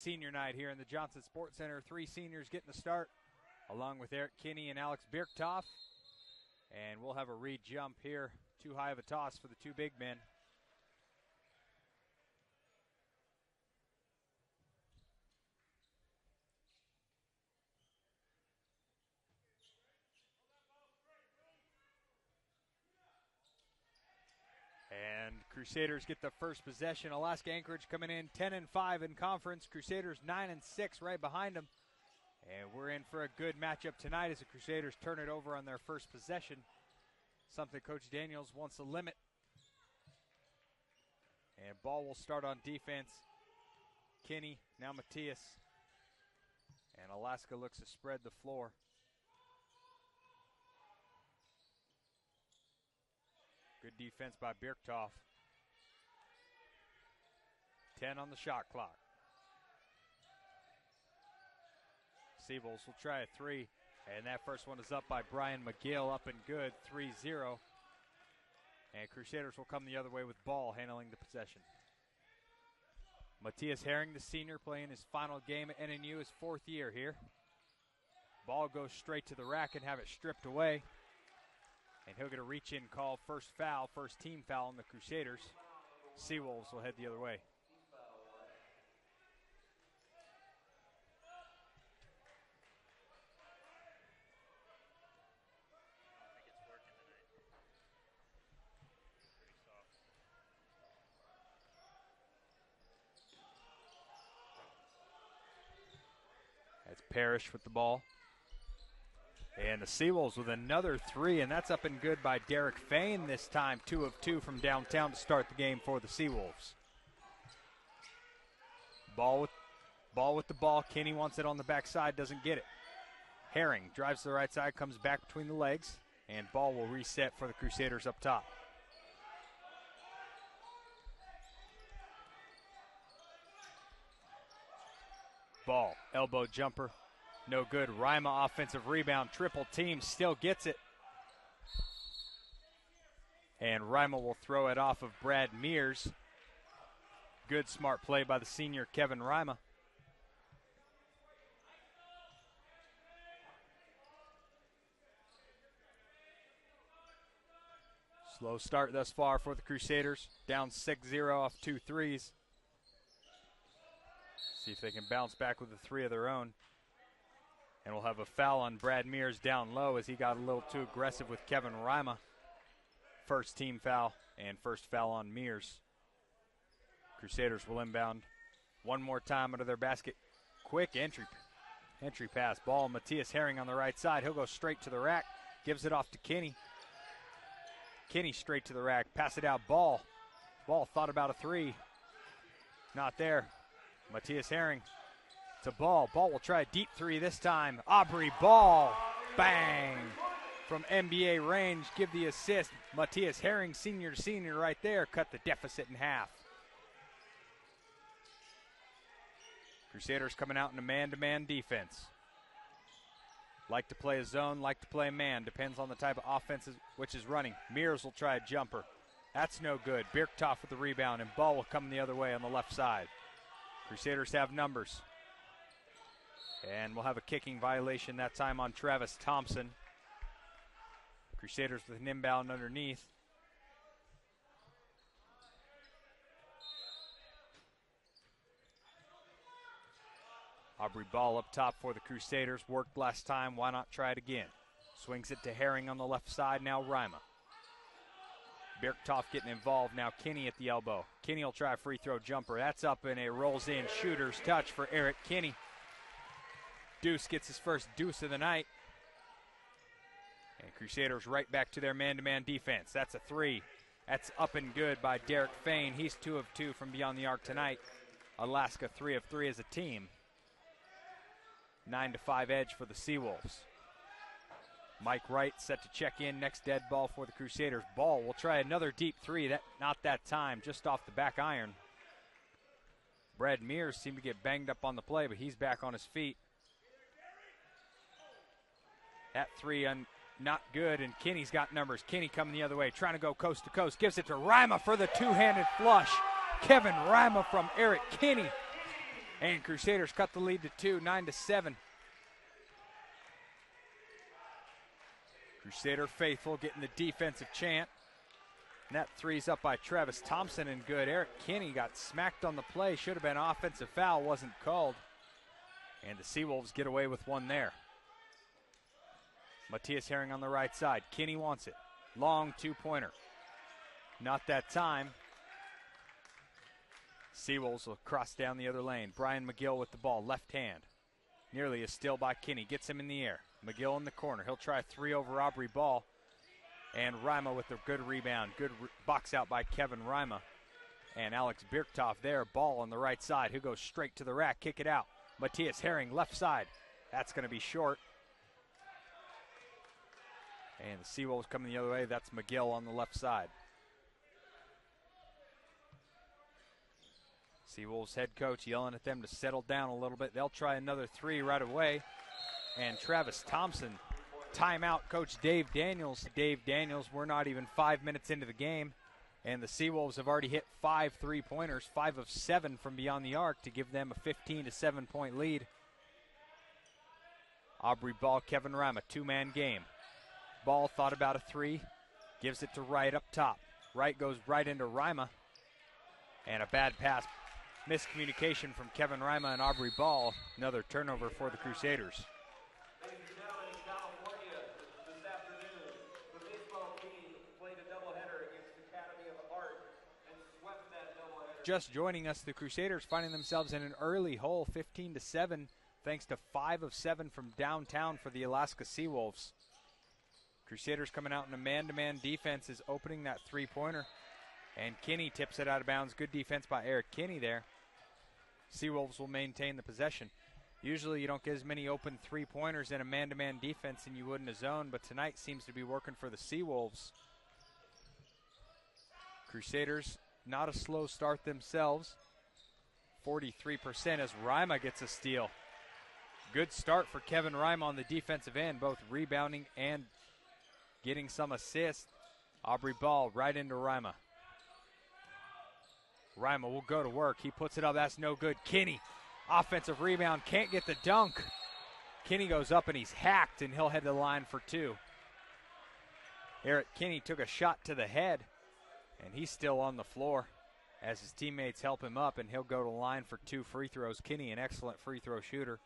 Senior night here in the Johnson Sports Center. 3 seniors getting the start, along with Eric Kinney and Alex Birktoff. And we'll have a read jump here. Too high of a toss for the 2 big men. And Crusaders get the first possession. Alaska Anchorage coming in 10-5 in conference. Crusaders 9-6 right behind them. And we're in for a good matchup tonight as the Crusaders turn it over on their first possession. Something Coach Daniels wants to limit. And ball will start on defense. Kinney, now Matthias. And Alaska looks to spread the floor. Good defense by Birktoff. 10 on the shot clock. Seabolds will try a 3, and that first one is up by Brian McGill, up and good, 3-0. And Crusaders will come the other way with ball handling the possession. Matthias Herring, the senior, playing his final game at NNU, his 4th year here. Ball goes straight to the rack and have it stripped away. And he'll get a reach-in call, first foul, first team foul on the Crusaders. Seawolves will head the other way. That's Parrish with the ball. And the Seawolves with another 3, and that's up and good by Derrick Fain this time. 2 of 2 from downtown to start the game for the Seawolves. Ball with the ball. Kinney wants it on the backside, doesn't get it. Herring drives to the right side, comes back between the legs, and ball will reset for the Crusaders up top. Ball, elbow jumper. No good. Rima offensive rebound. Triple team, still gets it. And Rima will throw it off of Brad Mears. Good smart play by the senior Kevin Rima. Slow start thus far for the Crusaders. Down 6-0 off 2 threes. See if they can bounce back with the 3 of their own. And we'll have a foul on Brad Mears down low as he got a little too aggressive with Kevin Rima. First team foul and first foul on Mears. Crusaders will inbound one more time under their basket. Quick entry pass. Ball, Matthias Herring on the right side. He'll go straight to the rack. Gives it off to Kinney. Kinney straight to the rack. Pass it out. Ball thought about a 3. Not there. Matthias Herring. To Ball. Ball will try a deep 3 this time. Aubrey Ball. Bang. From NBA range. Give the assist. Matthias Herring, senior to senior right there. Cut the deficit in half. Crusaders coming out in a man-to-man defense. Like to play a zone, like to play man. Depends on the type of offense which is running. Mears will try a jumper. That's no good. Birktoff with the rebound, and ball will come the other way on the left side. Crusaders have numbers. And we'll have a kicking violation that time on Travis Thompson. Crusaders with an inbound underneath. Aubrey Ball up top for the Crusaders. Worked last time. Why not try it again? Swings it to Herring on the left side. Now Rima. Birktoff getting involved. Now Kinney at the elbow. Kinney will try a free throw jumper. That's up and a rolls in. Shooter's touch for Eric Kinney. Deuce gets his first deuce of the night. And Crusaders right back to their man-to-man defense. That's a 3. That's up and good by Derrick Fain. He's 2 of 2 from beyond the arc tonight. Alaska 3 of 3 as a team. 9-5 edge for the Seawolves. Mike Wright set to check in. Next dead ball for the Crusaders. Ball will try another deep 3. Not that time, just off the back iron. Brad Mears seemed to get banged up on the play, but he's back on his feet. That 3 not good, and Kinney's got numbers. Kinney coming the other way, trying to go coast to coast. Gives it to Rima for the 2-handed flush. Kevin Rima from Eric Kinney. And Crusaders cut the lead to 2, 9-7. Crusader faithful getting the defensive chant. And that three's up by Travis Thompson and good. Eric Kinney got smacked on the play. Should have been offensive foul, wasn't called. And the Seawolves get away with one there. Matthias Herring on the right side. Kinney wants it. Long two-pointer. Not that time. Seawolves will cross down the other lane. Brian McGill with the ball, left hand. Nearly a steal by Kinney. Gets him in the air. McGill in the corner. He'll try a three over Aubrey Ball. And Rima with a good rebound. Good box out by Kevin Rima. And Alex Birktoff there. Ball on the right side. Who goes straight to the rack. Kick it out. Matthias Herring left side. That's going to be short. And the Seawolves coming the other way. That's McGill on the left side. Seawolves head coach yelling at them to settle down a little bit. They'll try another three right away. And Travis Thompson, timeout coach Dave Daniels. Dave Daniels, we're not even 5 minutes into the game. And the Seawolves have already hit 5 3-pointers, 5 of 7 from beyond the arc to give them a 15-7 point lead. Aubrey Ball, Kevin Rima, two-man game. Ball thought about a three, gives it to Wright up top. Wright goes right into Rima. And a bad pass. Miscommunication from Kevin Rima and Aubrey Ball. Another turnover for the Crusaders. Ladies and gentlemen, in California this afternoon, the baseball team played a doubleheader against Academy of Art and swept that doubleheader. Just joining us, the Crusaders finding themselves in an early hole, 15-7, thanks to 5 of 7 from downtown for the Alaska Seawolves. Crusaders coming out in a man-to-man defense is opening that three-pointer. And Kinney tips it out of bounds. Good defense by Eric Kinney there. Seawolves will maintain the possession. Usually you don't get as many open three-pointers in a man-to-man defense than you would in a zone, but tonight seems to be working for the Seawolves. Crusaders, not a slow start themselves. 43% as Rima gets a steal. Good start for Kevin Rima on the defensive end, both rebounding and getting some assists. Aubrey Ball right into Rima. Rima will go to work. He puts it up. That's no good. Kinney, offensive rebound. Can't get the dunk. Kinney goes up and he's hacked, and he'll head to the line for two. Eric Kinney took a shot to the head, and he's still on the floor as his teammates help him up, and he'll go to the line for 2 free throws. Kinney, an excellent free throw shooter.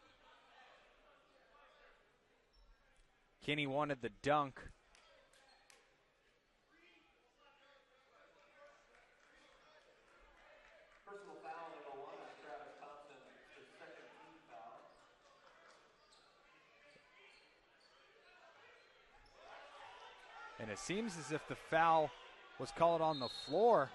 Kinney wanted the dunk. And it seems as if the foul was called on the floor.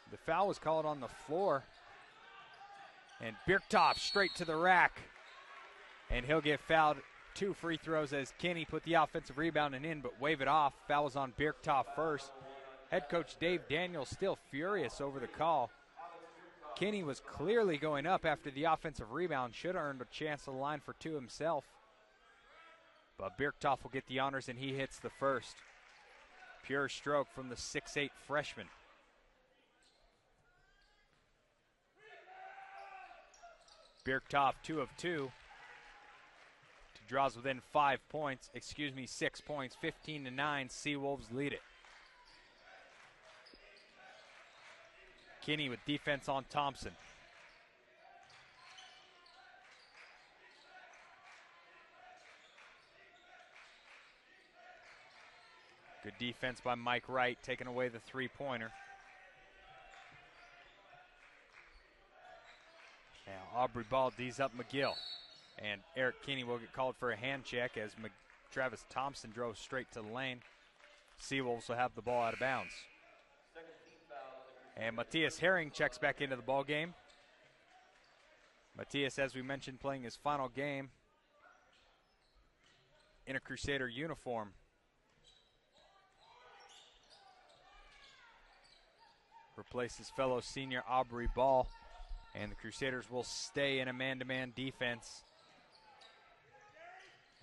The foul was called on the floor. And Birktoff straight to the rack. And he'll get fouled. 2 free throws as Kinney put the offensive rebound and in, but wave it off. Foul was on Birktoff first. Head coach Dave Daniels still furious over the call. Kinney was clearly going up after the offensive rebound. Should have earned a chance to the line for 2 himself. But Birktoff will get the honors, and he hits the first. Pure stroke from the 6'8 freshman. Birktoff 2 of 2. Draws within 6 points. 15-9. Seawolves lead it. Kinney with defense on Thompson. Good defense by Mike Wright, taking away the three-pointer. Now Aubrey Ball D's up McGill. And Eric Kinney will get called for a hand check as Travis Thompson drove straight to the lane. Seawolves will have the ball out of bounds. And Matthias Herring checks back into the ball game. Matthias, as we mentioned, playing his final game in a Crusader uniform. Replaces fellow senior Aubrey Ball. And the Crusaders will stay in a man-to-man defense.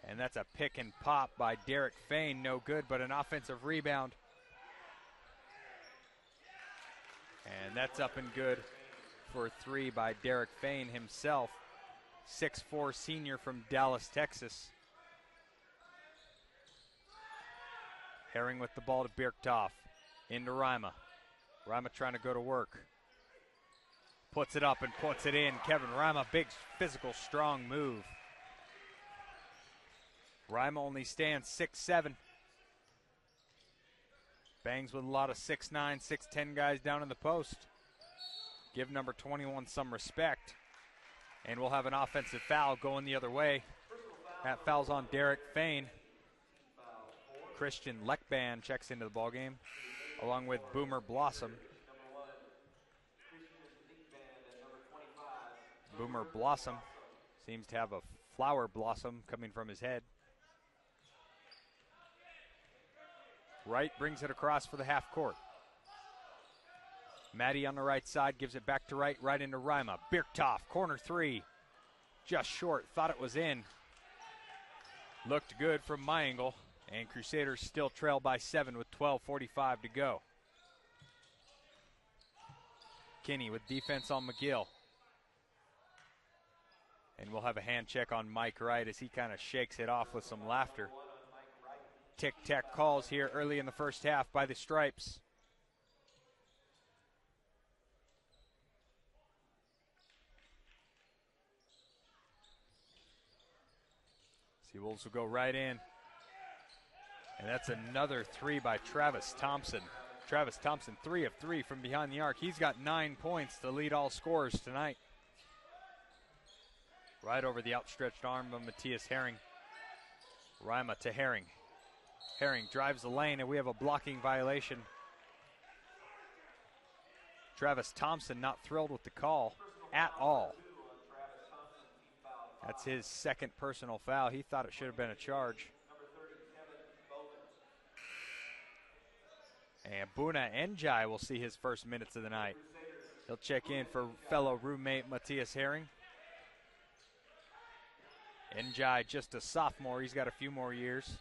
And that's a pick and pop by Derrick Fain. No good, but an offensive rebound And that's up and good for 3 by Derrick Fain himself, 6'4" senior from Dallas, Texas. Herring with the ball to Birktoff, into Rima. Rima trying to go to work. Puts it up and puts it in. Kevin Rima, big physical, strong move. Rima only stands 6'7". Bangs with a lot of 6'9", 6'10" guys down in the post. Give number 21 some respect. And we'll have an offensive foul going the other way. That foul's on Derrick Fain. Christian Leckban checks into the ballgame, along with Boomer Blossom. Boomer Blossom seems to have a flower blossom coming from his head. Wright brings it across for the half court. Maddie on the right side gives it back to Wright, right into Rima. Birktoff, corner 3. Just short, thought it was in. Looked good from my angle, and Crusaders still trail by 7 with 12:45 to go. Kinney with defense on McGill. And we'll have a hand check on Mike Wright as he kind of shakes it off with some laughter. Tic-tac calls here early in the first half by the Stripes. Seawolves will go right in. And that's another 3 by Travis Thompson. Travis Thompson, 3 of 3 from behind the arc. He's got 9 points to lead all scorers tonight. Right over the outstretched arm of Matthias Herring. Rima to Herring. Herring drives the lane, and we have a blocking violation. Travis Thompson not thrilled with the call at all. That's his second personal foul. He thought it should have been a charge. And Buna Njai will see his first minutes of the night. He'll check in for fellow roommate Matthias Herring. Njai just a sophomore. He's got a few more years.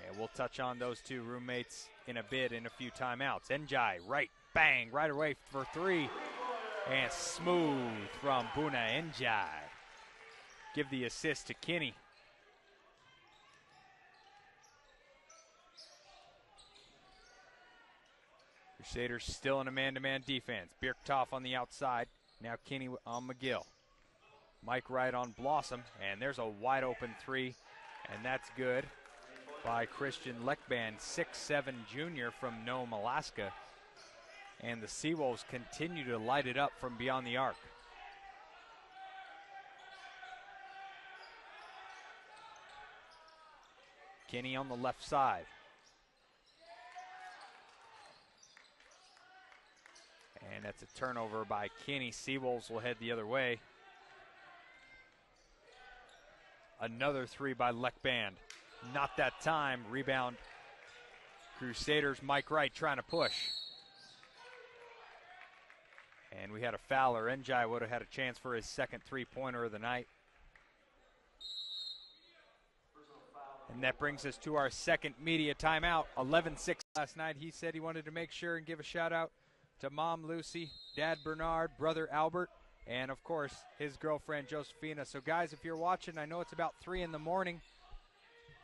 And we'll touch on those two roommates in a bit in a few timeouts. Njai, right, bang, right away for 3. And smooth from Buna Njai. Give the assist to Kinney. Crusaders still in a man-to-man defense. Birktoff on the outside. Now Kinney on McGill. Mike Wright on Blossom. And there's a wide open 3. And that's good by Christian Leckban, 6'7" junior from Nome, Alaska. And the Seawolves continue to light it up from beyond the arc. Kinney on the left side. And that's a turnover by Kinney. Seawolves will head the other way. Another 3 by Leckban. Not that time. Rebound. Crusaders, Mike Wright trying to push. And we had a fouler. Njai would have had a chance for his second 3-pointer of the night. And that brings us to our second media timeout. 11-6 last night. He said he wanted to make sure and give a shout out to Mom Lucy, Dad Bernard, Brother Albert, and of course his girlfriend Josephina. So guys, if you're watching, I know it's about 3 in the morning,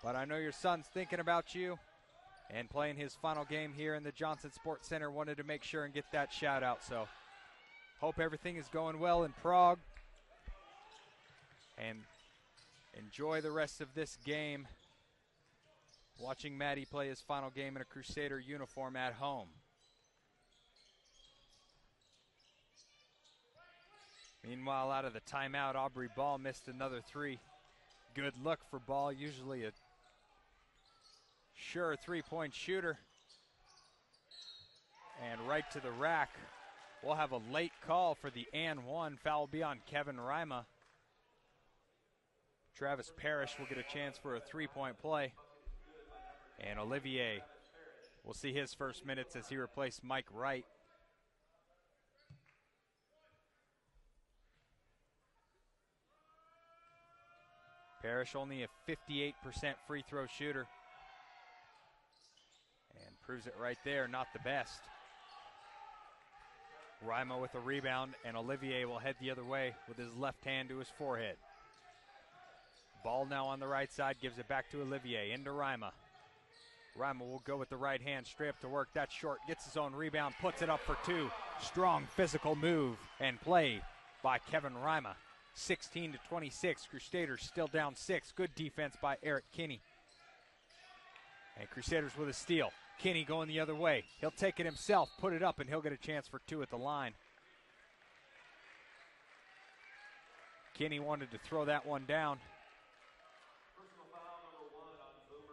but I know your son's thinking about you and playing his final game here in the Johnson Sports Center. Wanted to make sure and get that shout out. So hope everything is going well in Prague, and enjoy the rest of this game. Watching Maddie play his final game in a Crusader uniform at home. Meanwhile, out of the timeout, Aubrey Ball missed another 3. Good look for Ball, usually a sure 3-point shooter. And right to the rack. We'll have a late call for the and 1. Foul will be on Kevin Rima. Travis Parrish will get a chance for a 3-point play. And Olivier will see his first minutes as he replaced Mike Wright. Parrish only a 58% free throw shooter. And proves it right there, not the best. Rima with a rebound, and Olivier will head the other way with his left hand to his forehead. Ball now on the right side, gives it back to Olivier, into Rima. Rima will go with the right hand, straight up to work. That's short, gets his own rebound, puts it up for two. Strong physical move and play by Kevin Rima. 16-26, Crusaders still down 6. Good defense by Eric Kinney. And Crusaders with a steal. Kinney going the other way. He'll take it himself, put it up, and he'll get a chance for 2 at the line. Kinney wanted to throw that one down,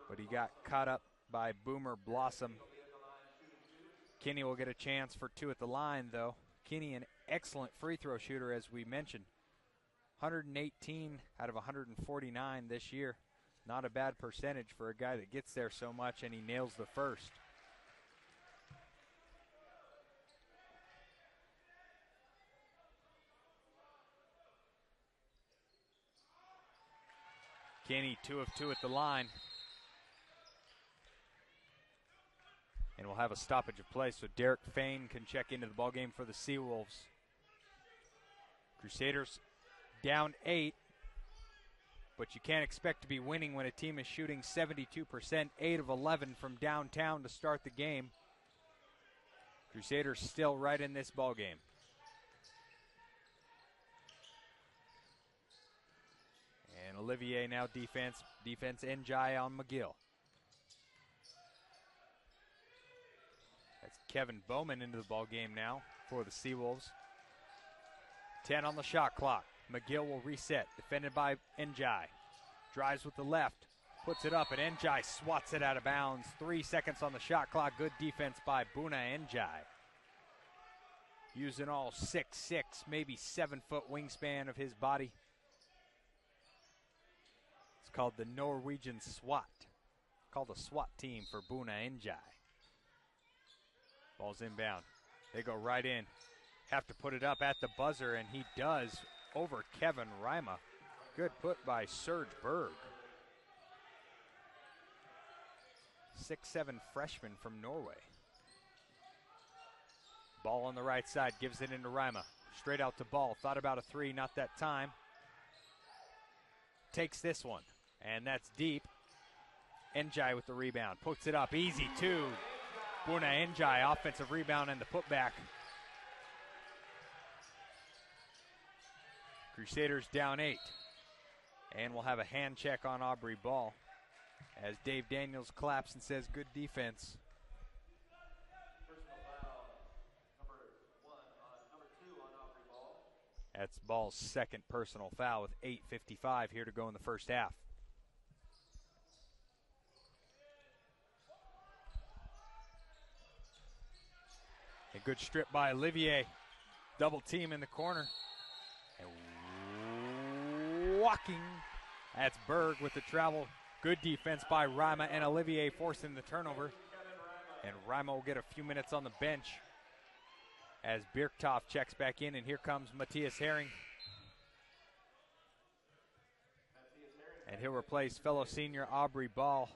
but he got caught up by Boomer Blossom. Kinney will get a chance for 2 at the line, though. Kinney, an excellent free throw shooter, as we mentioned. 118 out of 149 this year. Not a bad percentage for a guy that gets there so much, and he nails the first. Kinney 2 of 2 at the line. And we'll have a stoppage of play, so Derrick Fain can check into the ballgame for the Seawolves. Crusaders down 8, but you can't expect to be winning when a team is shooting 72%, 8 of 11 from downtown to start the game. Crusaders still right in this ballgame. And Olivier now defense Njai on McGill. That's Kevin Bowman into the ballgame now for the Seawolves. 10 on the shot clock. McGill will reset, defended by Njai. Drives with the left, puts it up, and Njai swats it out of bounds. 3 seconds on the shot clock. Good defense by Buna Njai. Using all 6'6", maybe 7-foot wingspan of his body. It's called the Norwegian SWAT. Called a SWAT team for Buna Njai. Ball's inbound. They go right in. Have to put it up at the buzzer, and he does over Kevin Rima. Good put by Serge Berg. 6'7" freshman from Norway. Ball on the right side, gives it into Rima. Straight out to Ball, thought about a 3, not that time. Takes this one, and that's deep. Njai with the rebound, puts it up, easy 2. Buna Njai, offensive rebound and the putback. Crusaders down 8. And we'll have a hand check on Aubrey Ball as Dave Daniels claps and says good defense. Personal foul, number 2 on Aubrey Ball. That's Ball's second personal foul with 8:55 here to go in the first half. A good strip by Olivier. Double team in the corner. And walking. That's Berg with the travel. Good defense by Rima, and Olivier forcing the turnover. And Rima will get a few minutes on the bench as Birktoff checks back in, and here comes Matthias Herring. And he'll replace fellow senior Aubrey Ball.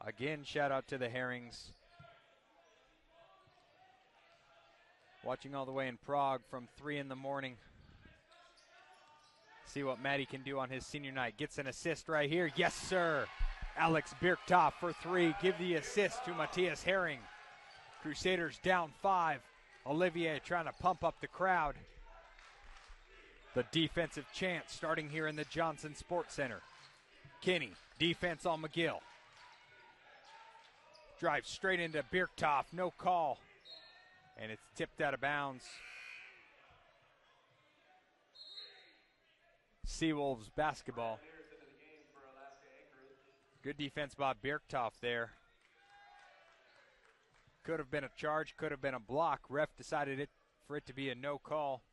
Again, shout out to the Herrings. Watching all the way in Prague from 3 in the morning. See what Matty can do on his senior night. Gets an assist right here. Yes, sir. Alex Birktoff for 3. Give the assist to Matthias Herring. Crusaders down 5. Olivier trying to pump up the crowd. The defensive chant starting here in the Johnson Sports Center. Kinney, defense on McGill. Drives straight into Birktoff, no call. And it's tipped out of bounds. Seawolves basketball. Good defense by Birktoff there. Could have been a charge, could have been a block. Ref decided for it to be a no call.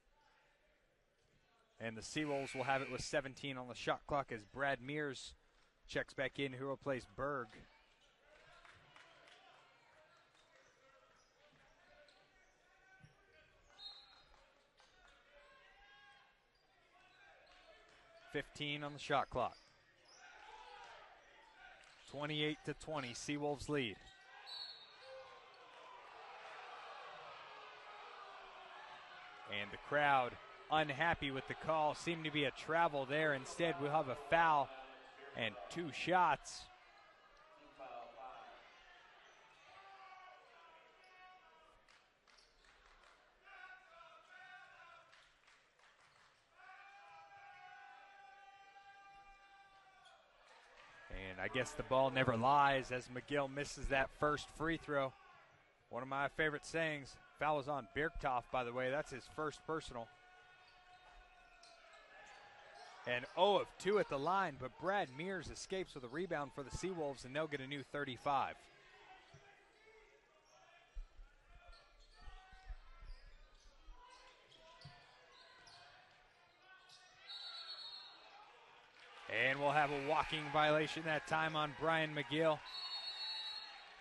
And the Seawolves will have it with 17 on the shot clock as Brad Mears checks back in, who will replace Berg. .15 on the shot clock. 28-20, Seawolves lead. And the crowd unhappy with the call. Seemed to be a travel there. Instead, we'll have a foul and 2 shots. And I guess the ball never lies as McGill misses that first free throw. One of my favorite sayings. Foul is on Birktoff, by the way. That's his first personal. And 0 of 2 at the line, but Brad Mears escapes with a rebound for the Seawolves, and they'll get a new 35. And we'll have a walking violation that time on Brian McGill.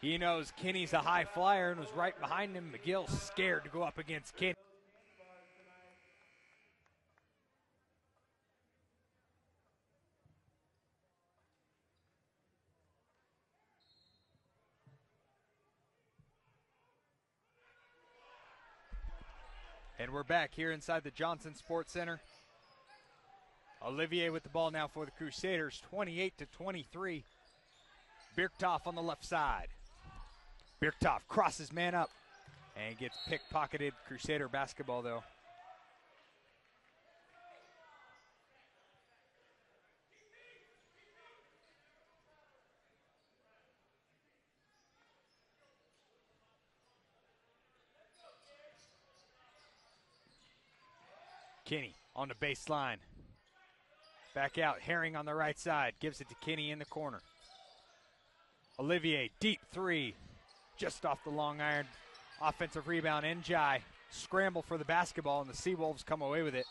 He knows Kinney's a high flyer and was right behind him. McGill's scared to go up against Kinney. And we're back here inside the Johnson Sports Center. Olivier with the ball now for the Crusaders, 28-23. Birktoff on the left side. Birktoff crosses man up and gets pickpocketed. Crusader basketball, though. Kinney on the baseline. Back out, Herring on the right side. Gives it to Kinney in the corner. Olivier, deep three. Just off the long iron. Offensive rebound, Njai. Scramble for the basketball, and the Seawolves come away with it.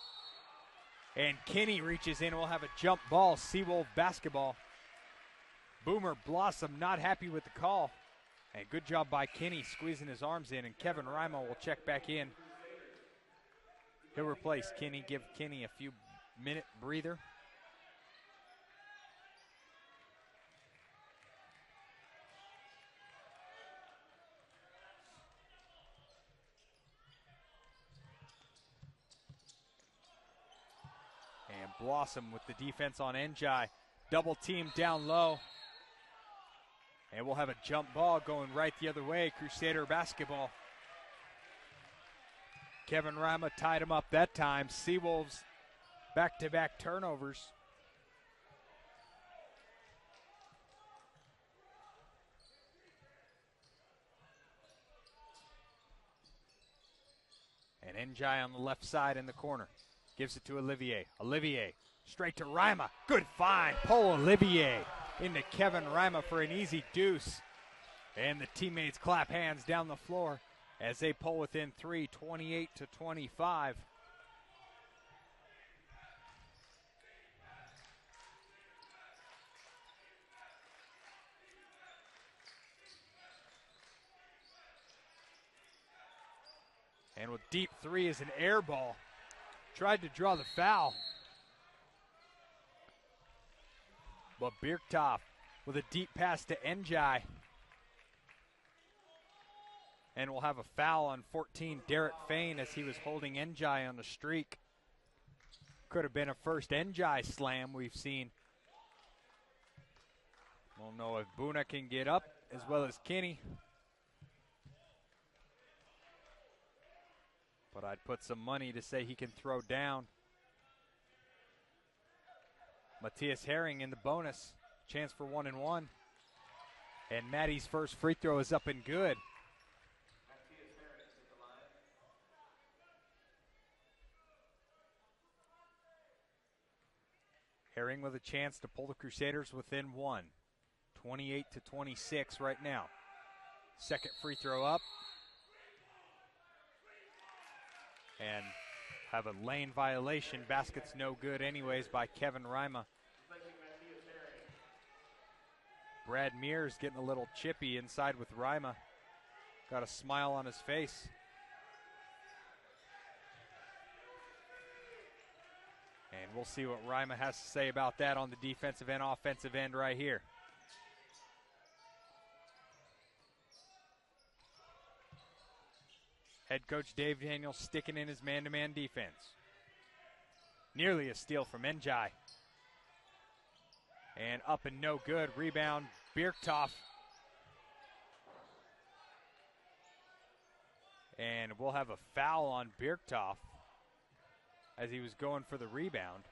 And Kinney reaches in. We'll have a jump ball, Seawolf basketball. Boomer Blossom not happy with the call. And good job by Kinney squeezing his arms in, and Kevin Rima will check back in. He'll replace Kinney, give Kinney a few minute breather. And Blossom with the defense on Njai. Double team down low. And we'll have a jump ball going right the other way. Crusader basketball. Kevin Rima tied him up that time. Seawolves back-to-back turnovers. And Njai on the left side in the corner. Gives it to Olivier. Olivier straight to Rima. Good find. Paul Olivier into Kevin Rima for an easy deuce. And the teammates clap hands down the floor as they pull within 3, 28-25. And with deep three is an air ball. Tried to draw the foul. But Birktoff with a deep pass to Njai. And we'll have a foul on 14, Derrick Fain, as he was holding Njai on the streak. Could have been a first Njai slam we've seen. We'll know if Buna can get up as well as Kinney. But I'd put some money to say he can throw down. Matthias Herring in the bonus. Chance for 1-and-1. And Maddie's first free throw is up and good. Herring with a chance to pull the Crusaders within 1. 28-26 right now. Second free throw up. And have a lane violation. Basket's no good anyways by Kevin Rima. Brad Mears getting a little chippy inside with Rima. Got a smile on his face. And we'll see what Rima has to say about that on the defensive and offensive end right here. Head coach Dave Daniels sticking in his man-to-man defense. Nearly a steal from Njai. And up and no good. Rebound, Birktoff. And we'll have a foul on Birktoff as he was going for the rebound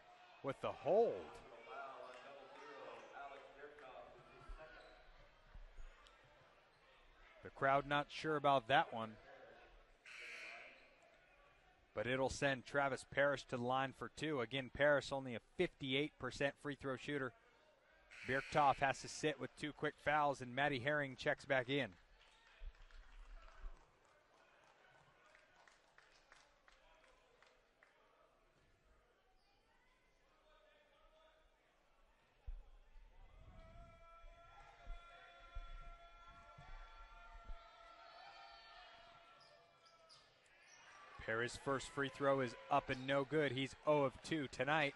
with the hold. The crowd not sure about that one. But it'll send Travis Parrish to the line for two. Again, Parrish only a 58% free throw shooter. Birktoff has to sit with two quick fouls, and Matty Herring checks back in. Parrish's first free throw is up and no good. He's 0 of 2 tonight.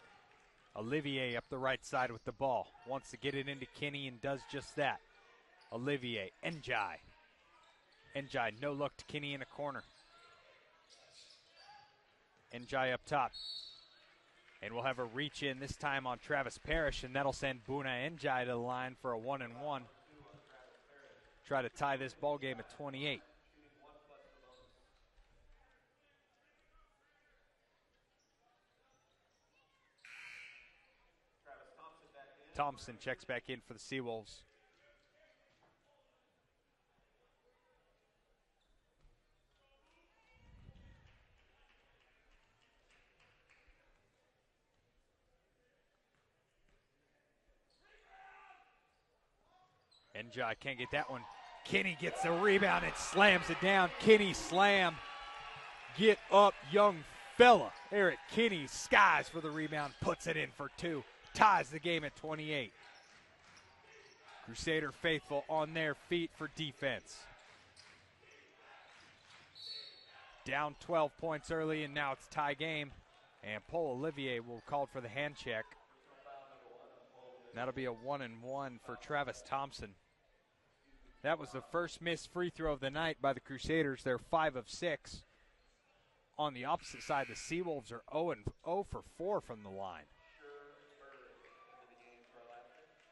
Olivier up the right side with the ball. Wants to get it into Kinney and does just that. Olivier, Njai. Njai, no look to Kinney in a corner. Njai up top. And we'll have a reach in this time on Travis Parrish, and that'll send Buna Njai to the line for a 1-and-1. Try to tie this ball game at 28. Thompson checks back in for the Seawolves. Njai can't get that one. Kinney gets the rebound and slams it down. Kinney slam. Get up, young fella. Eric Kinney skies for the rebound, puts it in for two. Ties the game at 28. Crusader faithful on their feet for defense. Down 12 points early, and now it's tie game. And Paul Olivier will call for the hand check. That'll be a 1-and-1 for Travis Thompson. That was the first missed free throw of the night by the Crusaders. They're 5 of 6. On the opposite side, the Seawolves are 0 for 4 from the line.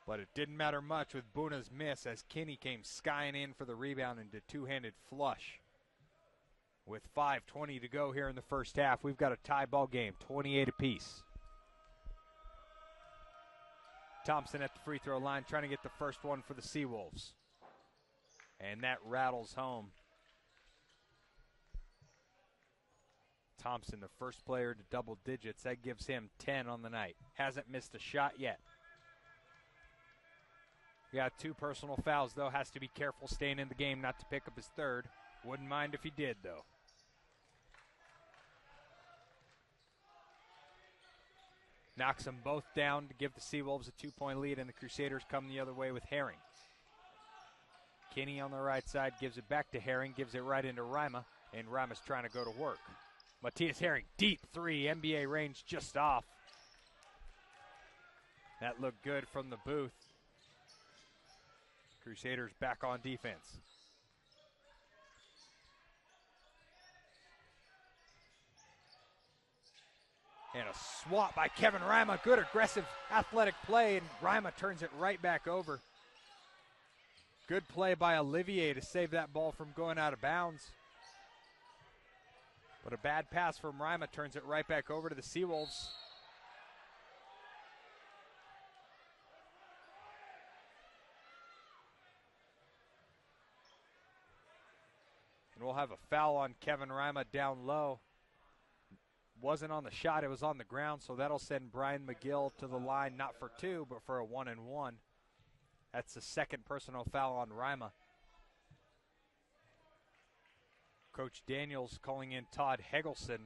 But it didn't matter much with Buna's miss as Kinney came skying in for the rebound into two-handed flush. With 5:20 to go here in the first half, we've got a tie ball game, 28 apiece. Thompson at the free throw line trying to get the first one for the Seawolves. And that rattles home. Thompson, the first player to double digits. That gives him 10 on the night. Hasn't missed a shot yet. Got 2 personal fouls, though. Has to be careful staying in the game not to pick up his third. Wouldn't mind if he did, though. Knocks them both down to give the Seawolves a 2-point lead, and the Crusaders come the other way with Herring. Kinney on the right side gives it back to Herring, gives it right into Rima, and Rima's trying to go to work. Matthias Herring, deep three, NBA range just off. That looked good from the booth. Crusaders back on defense. And a swat by Kevin Rima. Good aggressive athletic play, and Rima turns it right back over. Good play by Olivier to save that ball from going out of bounds. But a bad pass from Rima turns it right back over to the Seawolves. And we'll have a foul on Kevin Rima down low. Wasn't on the shot, it was on the ground, so that'll send Brian McGill to the line, not for 2, but for a 1-and-1. That's the second personal foul on Rima. Coach Daniels calling in Todd Hegelson.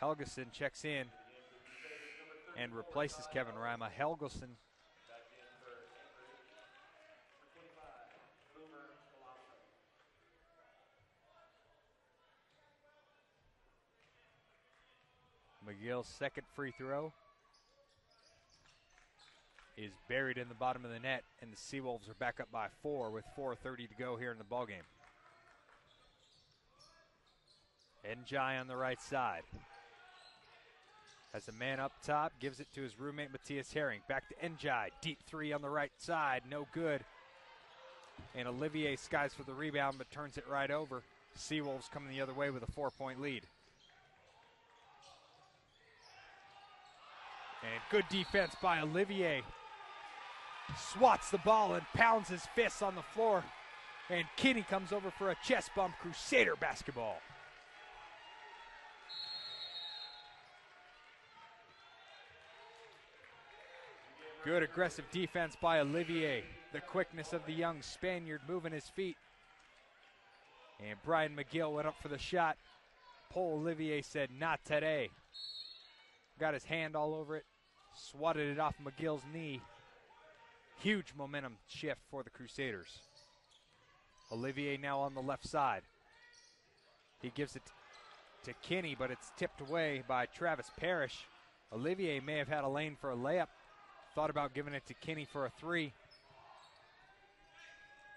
Helgeson checks in and replaces Kevin Rima. Helgeson McGill's second free throw. is buried in the bottom of the net, and the Seawolves are back up by 4 with 4:30 to go here in the ballgame. Njai on the right side. Has a man up top, gives it to his roommate Matthias Herring. Back to Njai, deep three on the right side, no good. And Olivier skies for the rebound but turns it right over. Seawolves coming the other way with a 4-point lead. And good defense by Olivier. Swats the ball and pounds his fists on the floor. And Kinney comes over for a chest bump. Crusader basketball. Good aggressive defense by Olivier. The quickness of the young Spaniard moving his feet. And Brian McGill went up for the shot. Paul Olivier said, not today. Got his hand all over it. Swatted it off McGill's knee. Huge momentum shift for the Crusaders. Olivier now on the left side. He gives it to Kinney, but it's tipped away by Travis Parrish. Olivier may have had a lane for a layup. Thought about giving it to Kinney for a three.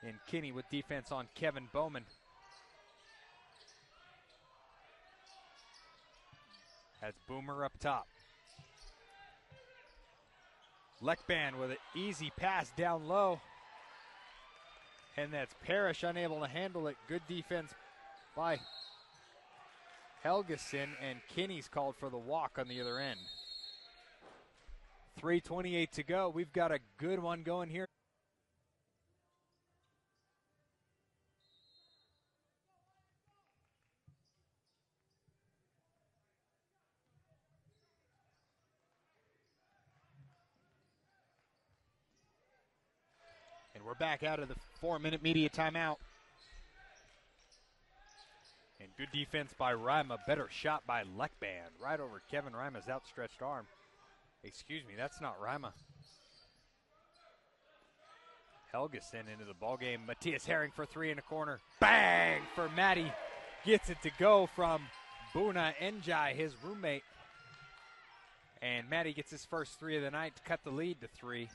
And Kinney with defense on Kevin Bowman. Has Boomer up top. Lekban with an easy pass down low. And that's Parrish unable to handle it. Good defense by Helgeson, and Kinney's called for the walk on the other end. 3:28 to go. We've got a good one going here. And we're back out of the 4-minute media timeout. And good defense by Rima. Better shot by Lekban. Right over Kevin Rima's outstretched arm. Excuse me, that's not Rima. Helgeson into the ballgame. Matthias Herring for three in the corner. Bang for Matty. Gets it to go from Buna Njai, his roommate. And Matty gets his first three of the night to cut the lead to 3.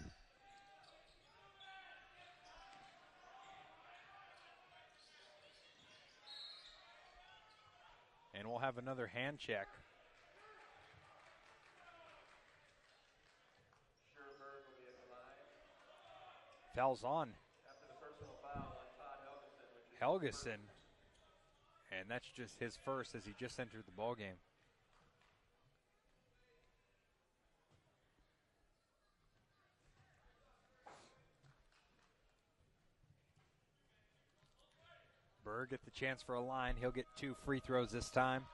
And we'll have another hand check. Foul's on. After the personal foul on Todd Helgeson. And that's just his first as he just entered the ball game. Berg get the chance for a line. He'll get 2 free throws this time.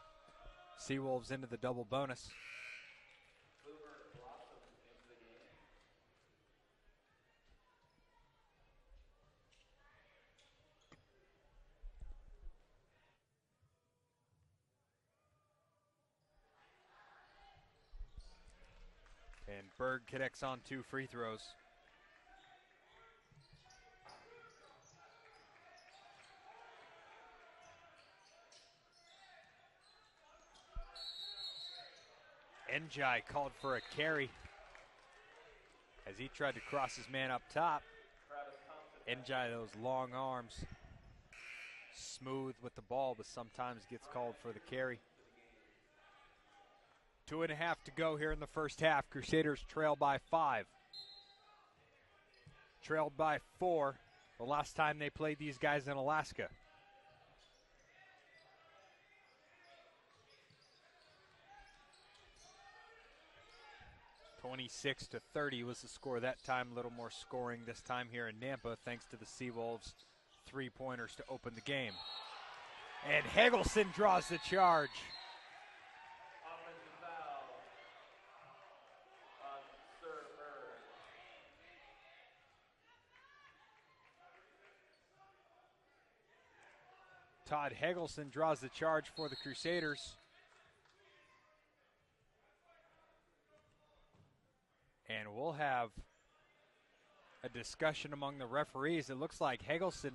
Seawolves into the double bonus. And Berg connects on 2 free throws. Njai called for a carry as he tried to cross his man up top. Njai, those long arms, smooth with the ball, but sometimes gets called for the carry. 2.5 to go here in the first half. Crusaders trail by 5. Trailed by 4 the last time they played these guys in Alaska. (26-30) was the score that time. A little more scoring this time here in Nampa, thanks to the Seawolves' 3-pointers to open the game. And Helgeson draws the charge. Offensive foul on Sir Berg. Todd Helgeson draws the charge for the Crusaders. And we'll have a discussion among the referees. It looks like Helgeson,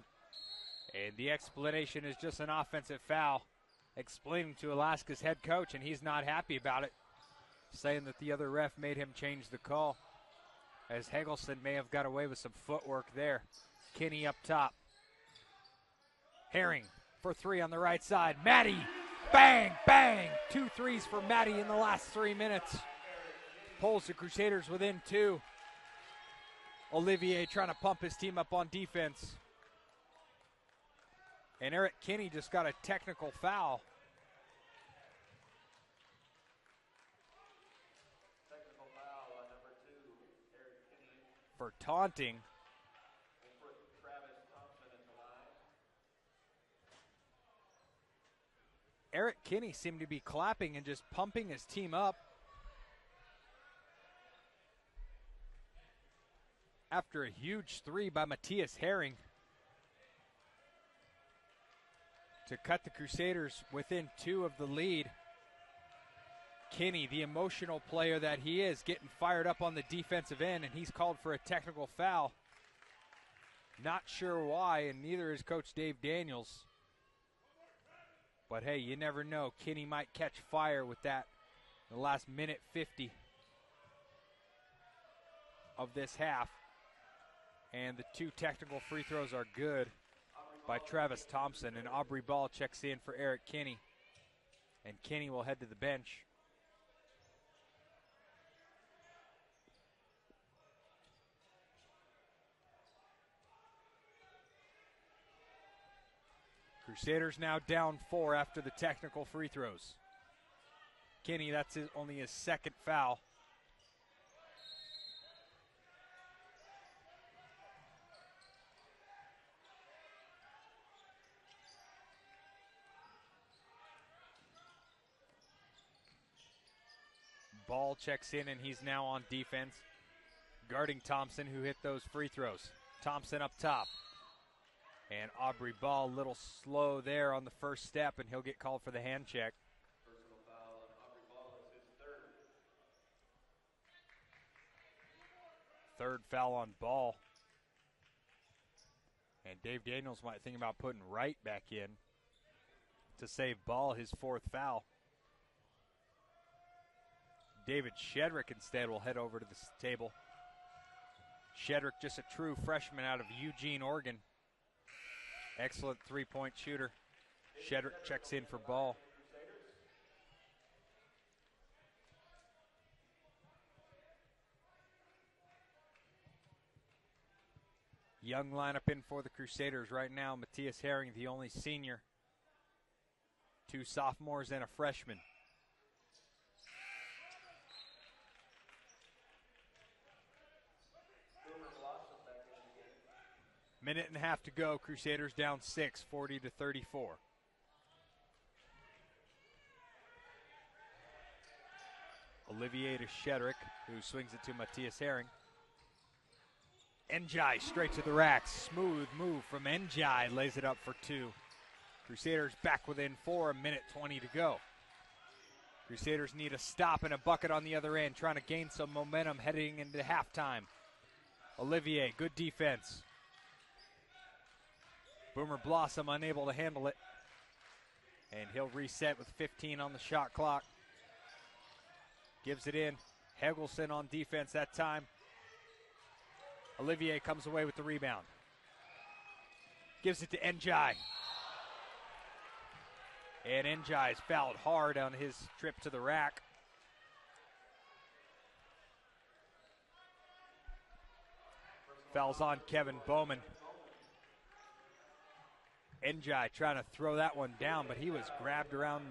and the explanation is just an offensive foul, explaining to Alaska's head coach, and he's not happy about it, saying that the other ref made him change the call. as Heggelson may have got away with some footwork there. Kinney up top. Herring for three on the right side. Maddie, bang, bang. 2 threes for Maddie in the last 3 minutes. Pulls the Crusaders within 2. Olivier trying to pump his team up on defense. And Eric Kinney just got a technical foul. Technical foul on number 2, Derrick Fain. For taunting. We'll put Travis Thompson at the line. Eric Kinney seemed to be clapping and just pumping his team up. After a huge 3 by Matthias Herring to cut the Crusaders within 2 of the lead. Kinney, the emotional player that he is, getting fired up on the defensive end, and he's called for a technical foul. Not sure why, and neither is Coach Dave Daniels. But hey, you never know. Kinney might catch fire with that in the last minute 50 of this half. And the 2 technical free throws are good by Travis Thompson, and Aubrey Ball checks in for Eric Kinney. And Kinney will head to the bench. Crusaders now down 4 after the technical free throws. Kinney, that's only his 2nd foul. Ball checks in, and he's now on defense, guarding Thompson, who hit those free throws. Thompson up top. And Aubrey Ball a little slow there on the first step, and he'll get called for the hand check. Personal foul on Aubrey Ball is his 3rd. 3rd foul on Ball. And Dave Daniels might think about putting Wright back in to save Ball his 4th foul. David Shedrick instead will head over to the table. Shedrick, just a true freshman out of Eugene, Oregon. Excellent 3-point shooter. Shedrick checks in for Ball. Young lineup in for the Crusaders right now. Matthias Herring, the only senior. 2 sophomores and a freshman. Minute and a half to go. Crusaders down 6, 40-34. Olivier to Shedrick, who swings it to Matthias Herring. Njai straight to the rack. Smooth move from Njai. Lays it up for 2. Crusaders back within 4, a minute 20 to go. Crusaders need a stop and a bucket on the other end, trying to gain some momentum heading into halftime. Olivier, good defense. Boomer Blossom unable to handle it. And he'll reset with 15 on the shot clock. Gives it in. Heggelson on defense that time. Olivier comes away with the rebound. Gives it to Njai. And Njai is fouled hard on his trip to the rack. Fouls on Kevin Bowman. Njai trying to throw that one down, but he was grabbed around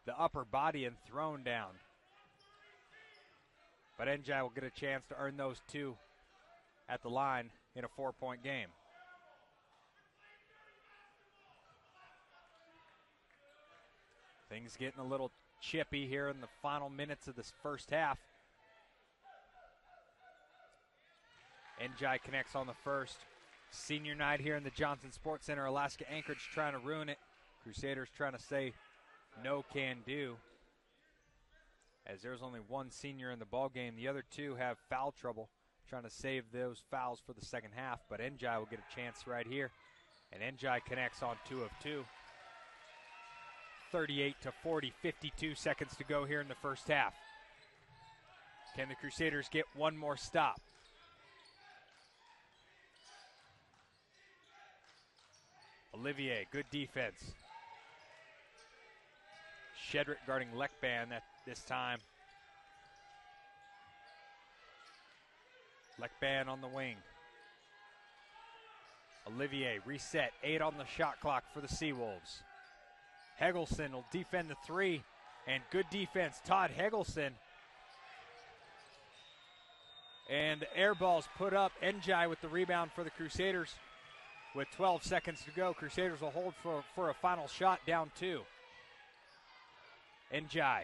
the upper body and thrown down. But Njai will get a chance to earn those 2 at the line in a 4-point game. Things getting a little chippy here in the final minutes of this first half. Njai connects on the first. Senior night here in the Johnson Sports Center. Alaska Anchorage trying to ruin it. Crusaders trying to say no can do. As there's only 1 senior in the ball game. The other 2 have foul trouble, trying to save those fouls for the second half. But Njai will get a chance right here. And Njai connects on 2 of 2. 38-40, 52 seconds to go here in the first half. Can the Crusaders get one more stop? Olivier, good defense. Shedrick guarding Lekban at this time. Lekban on the wing. Olivier, reset, 8 on the shot clock for the Seawolves. Hegelson will defend the 3, and good defense, Todd Hegelson. And the air ball's put up. Njai with the rebound for the Crusaders. With 12 seconds to go, Crusaders will hold for a final shot, down 2. Njai.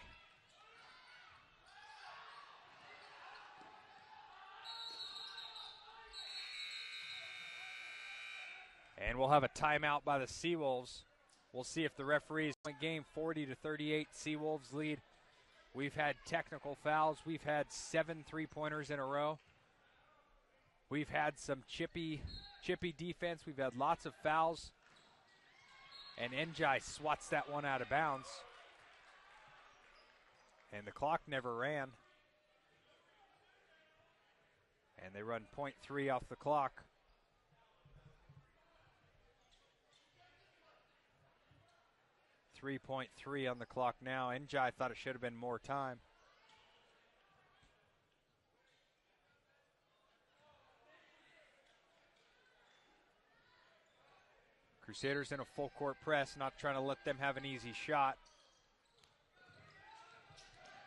And we'll have a timeout by the Seawolves. We'll see if the referees game 40-38. Seawolves lead. We've had technical fouls. We've had 7 3-pointers in a row. We've had some chippy defense. We've had lots of fouls. And Njai swats that one out of bounds. And the clock never ran. And they run .3 off the clock. .3 on the clock now. Njai thought it should have been more time. Crusaders in a full court press, not trying to let them have an easy shot.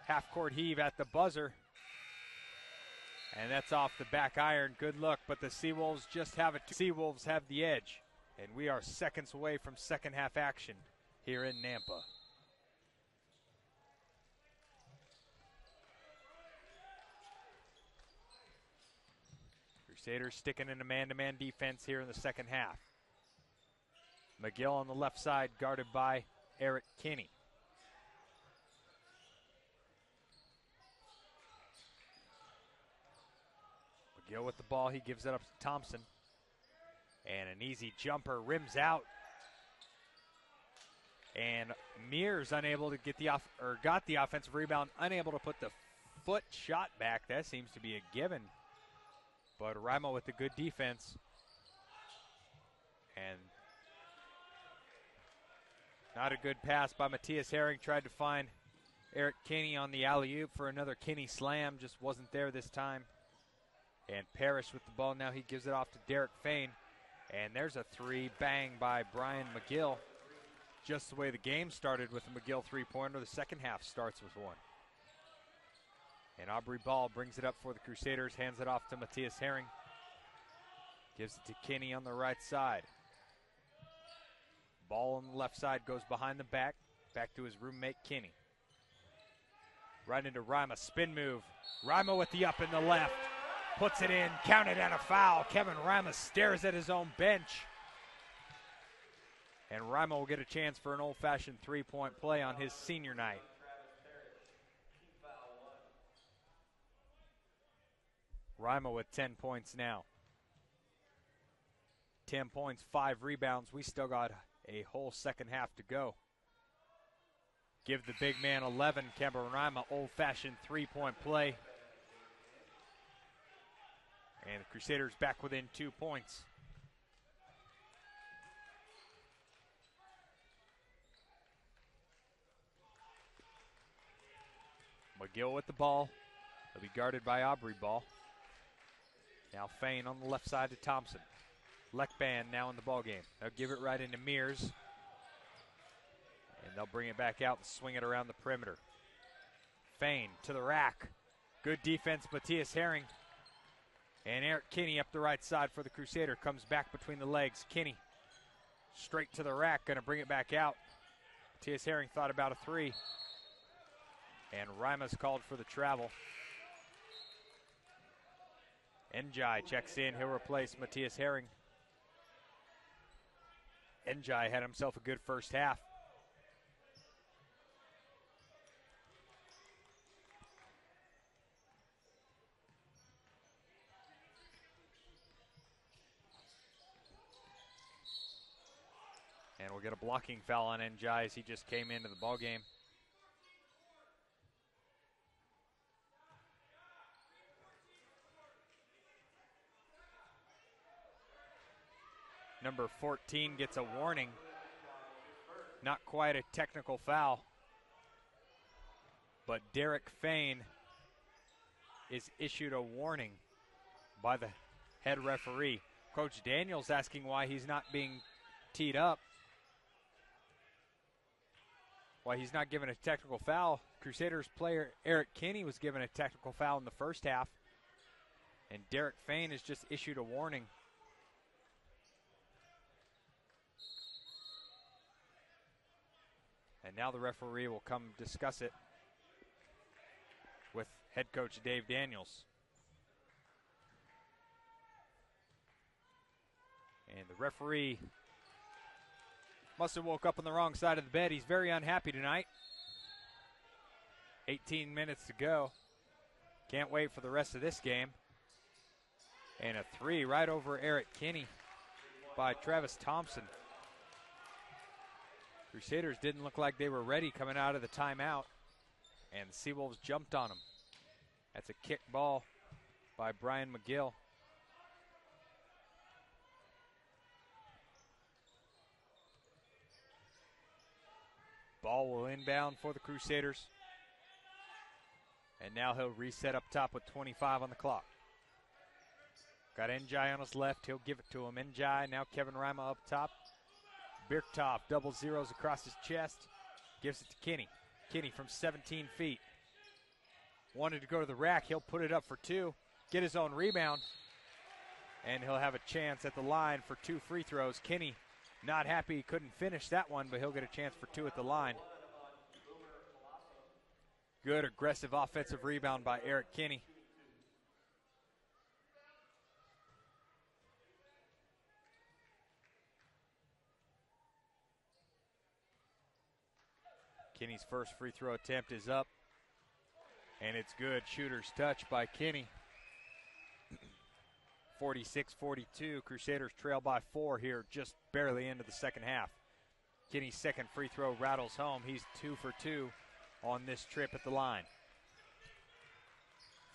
Half court heave at the buzzer. And that's off the back iron. Good look, but the Seawolves just have it. Seawolves have the edge. And we are seconds away from second half action here in Nampa. Crusaders sticking in a man-to-man defense here in the second half. McGill on the left side, guarded by Eric Kinney. McGill with the ball, he gives it up to Thompson. And an easy jumper, rims out. And Mears unable to get got the offensive rebound, unable to put the foot shot back. That seems to be a given. But Rimo with the good defense. And not a good pass by Matthias Herring. Tried to find Eric Kinney on the alley-oop for another Kinney slam. Just wasn't there this time. And Parrish with the ball now. He gives it off to Derrick Fain. And there's a 3, bang by Brian McGill. Just the way the game started with a McGill 3-pointer, the second half starts with one. And Aubrey Ball brings it up for the Crusaders, hands it off to Matthias Herring. Gives it to Kinney on the right side. Ball on the left side goes behind the back to his roommate Kinney. Right into Rima, spin move. Rima with the up in the left, puts it in, counted and a foul. Kevin Rima stares at his own bench. And Rima will get a chance for an old-fashioned 3-point play on his senior night. Rima with 10 points now. 10 points, 5 rebounds. We still got a whole second half to go. Give the big man 11, Kevin Rima, old-fashioned 3-point play. And the Crusaders back within 2 points. McGill with the ball. He'll be guarded by Aubrey Ball. Now Fain on the left side to Thompson. Lekban now in the ball game. They'll give it right into Mears. And they'll bring it back out and swing it around the perimeter. Fain to the rack. Good defense, Matthias Herring. And Eric Kinney up the right side for the Crusader. Comes back between the legs. Kinney straight to the rack. Going to bring it back out. Matthias Herring thought about a 3. And Rima's called for the travel. Njai checks in. He'll replace Matthias Herring. Njai had himself a good first half. And we'll get a blocking foul on Njai as he just came into the ball game. Number 14 gets a warning. Not quite a technical foul, but Derrick Fain is issued a warning by the head referee. Coach Daniels asking why he's not being teed up, why he's not given a technical foul. Crusaders player Eric Kinney was given a technical foul in the first half, and Derrick Fain has just issued a warning. And now the referee will come discuss it with head coach Dave Daniels. And the referee must have woke up on the wrong side of the bed. He's very unhappy tonight. 18 minutes to go. Can't wait for the rest of this game. And a three right over Eric Kinney by Travis Thompson. Crusaders didn't look like they were ready coming out of the timeout, and the Seawolves jumped on them. That's a kick ball by Brian McGill. Ball will inbound for the Crusaders. And now he'll reset up top with 25 on the clock. Got Njai on his left. He'll give it to him. Njai, now Kevin Rima up top. Birktoff, double zeros across his chest. Gives it to Kinney. Kinney from 17 feet. Wanted to go to the rack. He'll put it up for two. Get his own rebound. And he'll have a chance at the line for two free throws. Kinney not happy he couldn't finish that one, but he'll get a chance for two at the line. Good aggressive offensive rebound by Eric Kinney. Kinney's first free throw attempt is up, and it's good. Shooter's touch by Kinney. 46-42, Crusaders trail by 4 here, just barely into the second half. Kinney's second free throw rattles home. He's 2 for 2 on this trip at the line.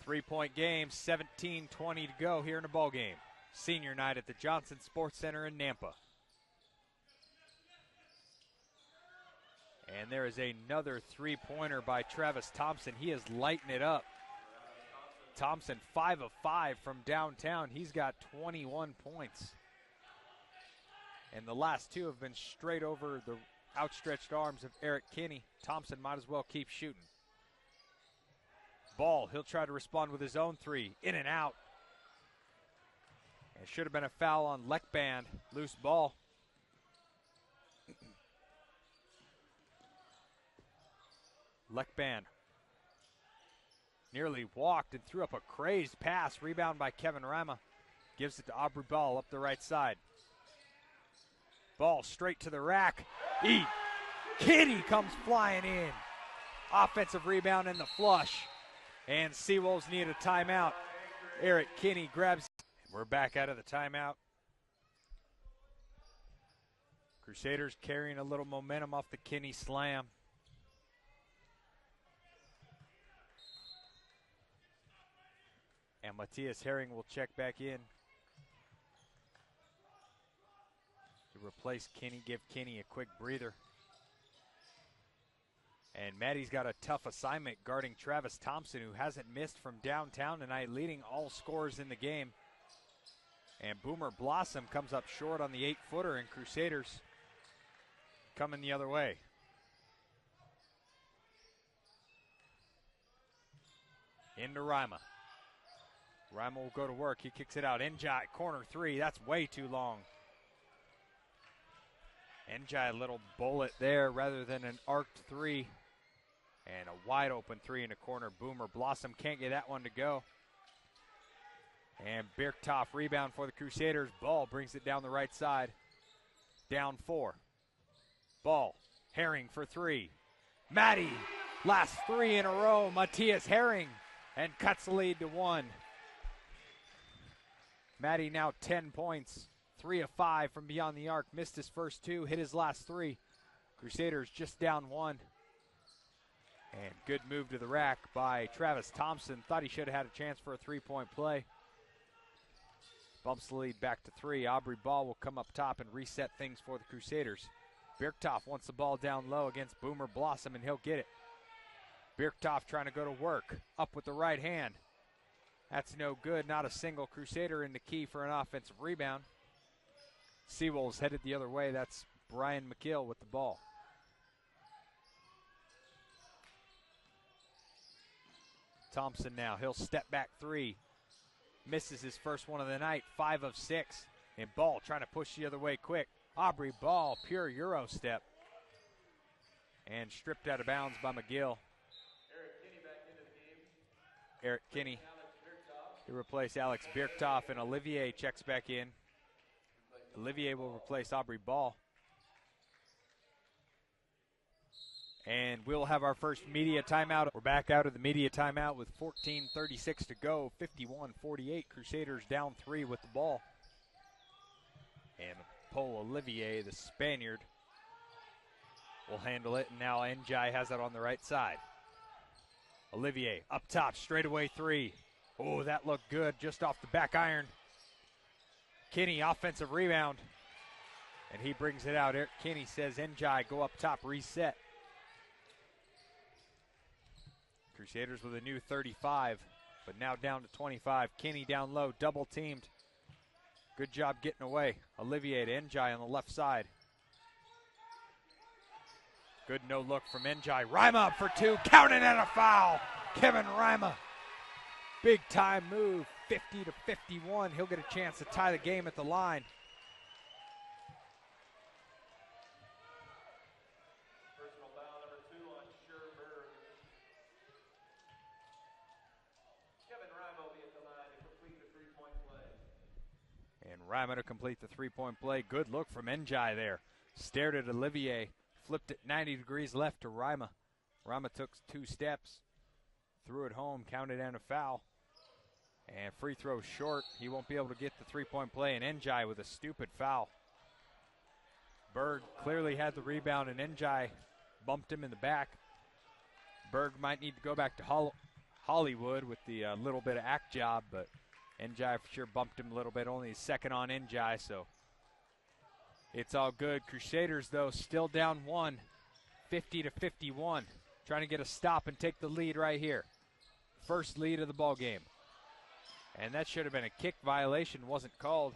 3-point game, 17-20 to go here in the ball game. Senior night at the Johnson Sports Center in Nampa. And there is another three-pointer by Travis Thompson. He is lighting it up. Thompson 5 of 5 from downtown. He's got 21 points. And the last two have been straight over the outstretched arms of Eric Kinney. Thompson might as well keep shooting. Ball, he'll try to respond with his own three. In and out. It should have been a foul on Leckband. Loose ball. Leckband nearly walked and threw up a crazed pass. Rebound by Kevin Rima. Gives it to Aubrey Ball up the right side. Ball straight to the rack. Kinney comes flying in. Offensive rebound in the flush. And Seawolves need a timeout. Eric Kinney grabs. We're back out of the timeout. Crusaders carrying a little momentum off the Kinney slam. And Matthias Herring will check back in to replace Kinney, give Kinney a quick breather. And Maddie's got a tough assignment guarding Travis Thompson, who hasn't missed from downtown tonight, leading all scorers in the game. And Boomer Blossom comes up short on the 8-footer, and Crusaders coming the other way. Into Rima. Rima will go to work. He kicks it out. Njai, corner three. That's way too long. Njai, a little bullet there rather than an arced three. And a wide open three in the corner. Boomer Blossom can't get that one to go. And Birktoff rebound for the Crusaders. Ball brings it down the right side. Down 4. Ball. Herring for three. Maddie. Last three in a row. Matthias Herring. And cuts the lead to 1. Maddie now 10 points. 3 of 5 from beyond the arc. Missed his first 2. Hit his last 3. Crusaders just down 1. And good move to the rack by Travis Thompson. Thought he should have had a chance for a 3-point play. Bumps the lead back to 3. Aubrey Ball will come up top and reset things for the Crusaders. Birktoff wants the ball down low against Boomer Blossom, and he'll get it. Birktoff trying to go to work. Up with the right hand. That's no good. Not a single Crusader in the key for an offensive rebound. Seawolves headed the other way. That's Brian McGill with the ball. Thompson now. He'll step back 3. Misses his first one of the night. 5 of 6. And Ball trying to push the other way quick. Aubrey Ball, pure Euro step. And stripped out of bounds by McGill. Eric Kinney to replace Alex Birktoff, and Olivier checks back in. Olivier will replace Aubrey Ball. And we'll have our first media timeout. We're back out of the media timeout with 14:36 to go. 51-48. Crusaders down 3 with the ball. And Paul Olivier, the Spaniard, will handle it. And now Njai has it on the right side. Olivier up top, straightaway 3. Oh, that looked good just off the back iron. Kinney, offensive rebound. And he brings it out. Eric Kinney says, Njai, go up top, reset. Crusaders with a new 35, but now down to 25. Kinney down low, double teamed. Good job getting away. Olivier to Njai on the left side. Good no look from Njai. Rima up for 2, counted and a foul. Kevin Rima. Big time move, 50-51. He'll get a chance to tie the game at the line. Personal foul number 2 on Scherberg. Kevin Rima will be at the line to complete the three-point play. And Rima to complete the three-point play. Good look from Njai there. Stared at Olivier. Flipped it 90 degrees left to Rima. Rima took 2 steps. Threw it home, counted and a foul. And free throw short. He won't be able to get the three-point play. And Njai with a stupid foul. Berg clearly had the rebound, and Njai bumped him in the back. Berg might need to go back to Hollywood with the little bit of act job, but Njai for sure bumped him a little bit. Only his second on Njai, so it's all good. Crusaders, though, still down 1, 50-51. Trying to get a stop and take the lead right here. First lead of the ball game. And that should have been a kick violation, wasn't called.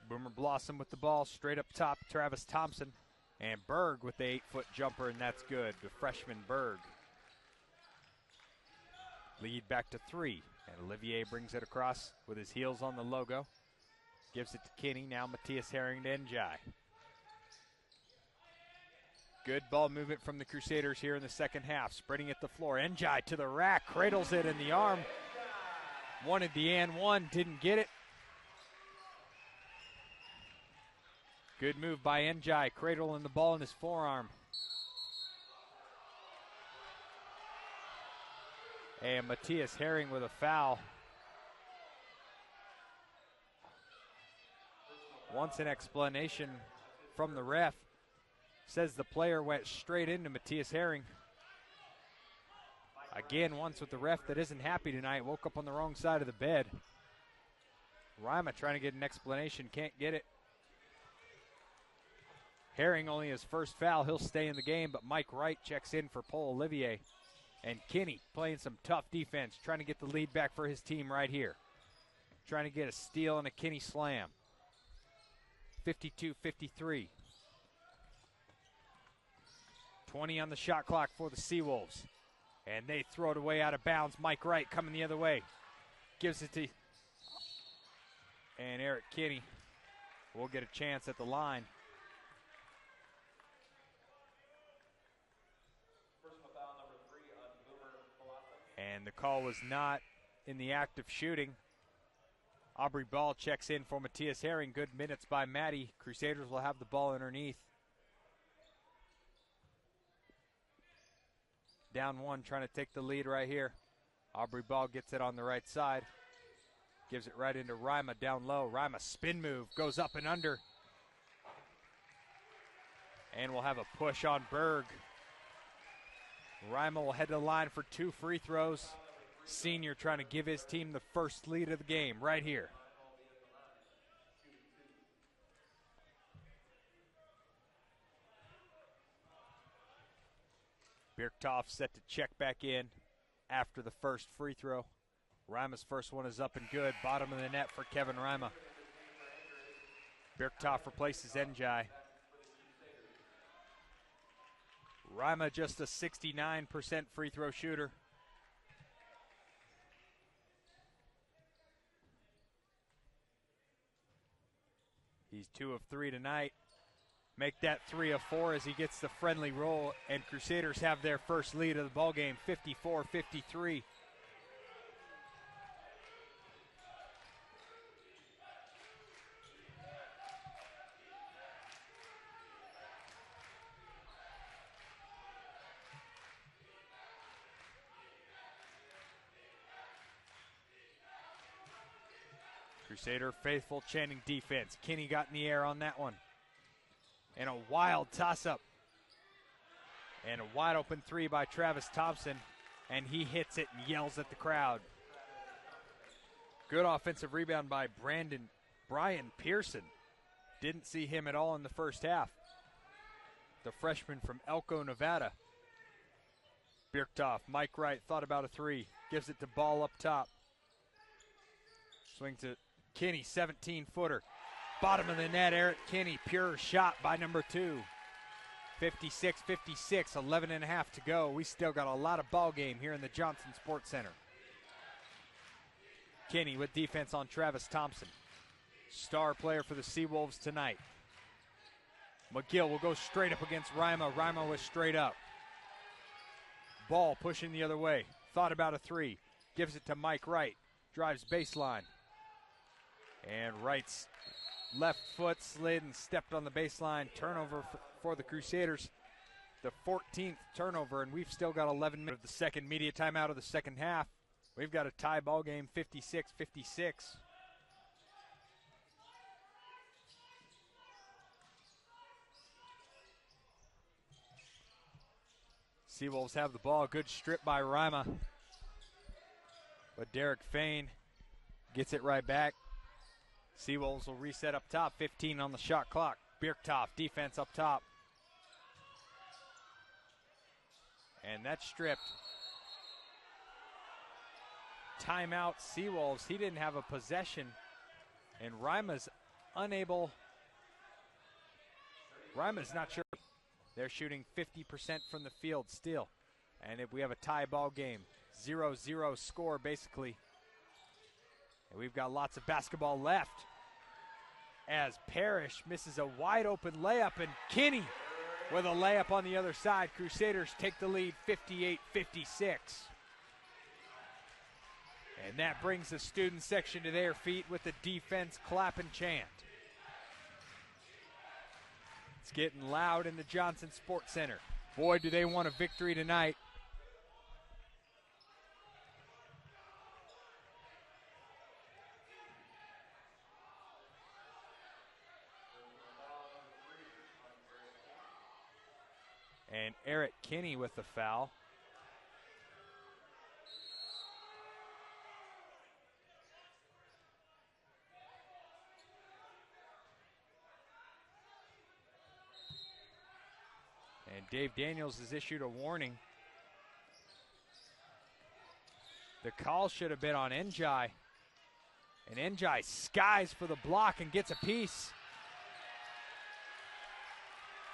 Boomer Blossom with the ball, straight up top, Travis Thompson. And Berg with the 8-foot jumper, and that's good. The freshman Berg. Lead back to 3. And Olivier brings it across with his heels on the logo. Gives it to Kinney, now Matthias Herring to Njai. Good ball movement from the Crusaders here in the second half. Spreading it the floor. Njai to the rack. Cradles it in the arm. Wanted the and one. Didn't get it. Good move by Njai. Cradling the ball in his forearm. And Matthias Herring with a foul. Wants an explanation from the ref. Says the player went straight into Matthias Herring. Again, once with the ref that isn't happy tonight. Woke up on the wrong side of the bed. Rima trying to get an explanation. Can't get it. Herring only his first foul. He'll stay in the game, but Mike Wright checks in for Paul Olivier. And Kinney playing some tough defense. Trying to get the lead back for his team right here. Trying to get a steal and a Kinney slam. 52-53. 20 on the shot clock for the Seawolves. And they throw it away out of bounds. Mike Wright coming the other way. Gives it to... And Eric Kinney will get a chance at the line. Personal foul number 3 on Boomer Blossom. And the call was not in the act of shooting. Aubrey Ball checks in for Matthias Herring. Good minutes by Maddie. Crusaders will have the ball underneath. Down 1, trying to take the lead right here. Aubrey Ball gets it on the right side. Gives it right into Rima down low. Rima spin move, goes up and under. And we'll have a push on Berg. Rima will head to the line for 2 free throws. Senior trying to give his team the first lead of the game right here. Birktoff set to check back in after the first free throw. Rima's first one is up and good. Bottom of the net for Kevin Rima. Birktoff replaces Njai. Rima just a 69% free throw shooter. He's 2 of 3 tonight. Make that 3 of 4 as he gets the friendly roll, and Crusaders have their first lead of the ballgame, 54-53. Crusader faithful chanting defense. Kinney got in the air on that one. And a wild toss-up. And a wide open 3 by Travis Thompson. And he hits it and yells at the crowd. Good offensive rebound by Brian Pearson. Didn't see him at all in the first half. The freshman from Elko, Nevada. Birktoff, Mike Wright thought about a 3. Gives it to Ball up top. Swings it. Kinney, 17-footer. Bottom of the net, Eric Kinney. Pure shot by number 2. 56-56, 11 and a half to go. We still got a lot of ball game here in the Johnson Sports Center. Kinney with defense on Travis Thompson. Star player for the Seawolves tonight. McGill will go straight up against Rima. Rima was straight up. Ball pushing the other way. Thought about a 3. Gives it to Mike Wright. Drives baseline. And Wright's left foot slid and stepped on the baseline. Turnover for the Crusaders. The 14th turnover, and we've still got 11 minutes of the second media timeout of the second half. We've got a tie ball game, 56-56. Seawolves have the ball. Good strip by Rima. But Derrick Fain gets it right back. Seawolves will reset up top. 15 on the shot clock. Birktoff, defense up top. And that's stripped. Timeout, Seawolves. He didn't have a possession. And Rima's unable. Rima's not sure. They're shooting 50% from the field still. And if we have a tie ball game, 0-0 score basically. And we've got lots of basketball left. As Parrish misses a wide open layup, and Kinney with a layup on the other side. Crusaders take the lead 58-56. And that brings the student section to their feet with the defense clap and chant. It's getting loud in the Johnson Sports Center. Boy, do they want a victory tonight. And Eric Kinney with the foul. And Dave Daniels has issued a warning. The call should have been on Njai. And Njai skies for the block and gets a piece.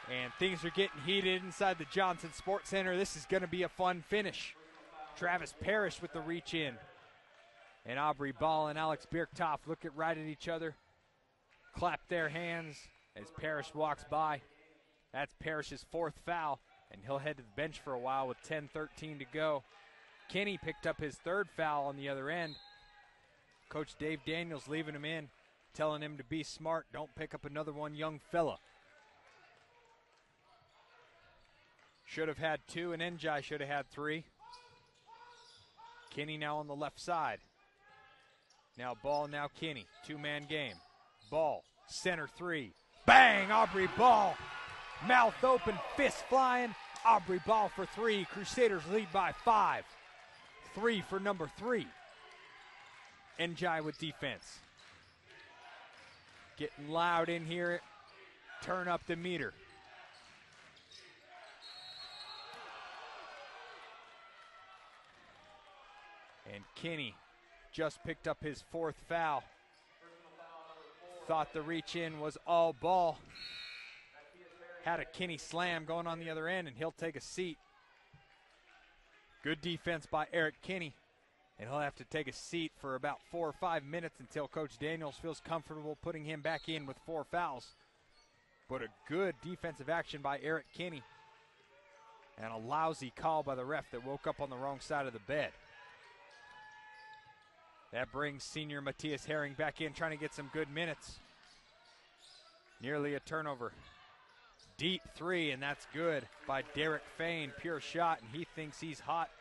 And things are getting heated inside the Johnson Sports Center. This is going to be a fun finish. Travis Parrish with the reach in. And Aubrey Ball and Alex Birktoff look right at each other. Clap their hands as Parrish walks by. That's Parrish's 4th foul, and he'll head to the bench for a while with 10:13 to go. Kinney picked up his 3rd foul on the other end. Coach Dave Daniels leaving him in, telling him to be smart. Don't pick up another one, young fella. Should have had 2, and Njai should have had 3. Kinney now on the left side. Now Ball, now Kinney. 2-man game. Ball, center 3. Bang, Aubrey Ball. Mouth open, fist flying. Aubrey Ball for 3. Crusaders lead by 5. 3 for number 3. NJ with defense. Getting loud in here. Turn up the meter. And Kinney just picked up his 4th foul. Thought the reach in was all ball. Had a Kinney slam going on the other end, and he'll take a seat. Good defense by Eric Kinney, and he'll have to take a seat for about 4 or 5 minutes until Coach Daniels feels comfortable putting him back in with 4 fouls. But a good defensive action by Eric Kinney, and a lousy call by the ref that woke up on the wrong side of the bed. That brings senior Matthias Herring back in, trying to get some good minutes. Nearly a turnover. Deep 3, and that's good by Derrick Fain. Pure shot, and he thinks he's hot.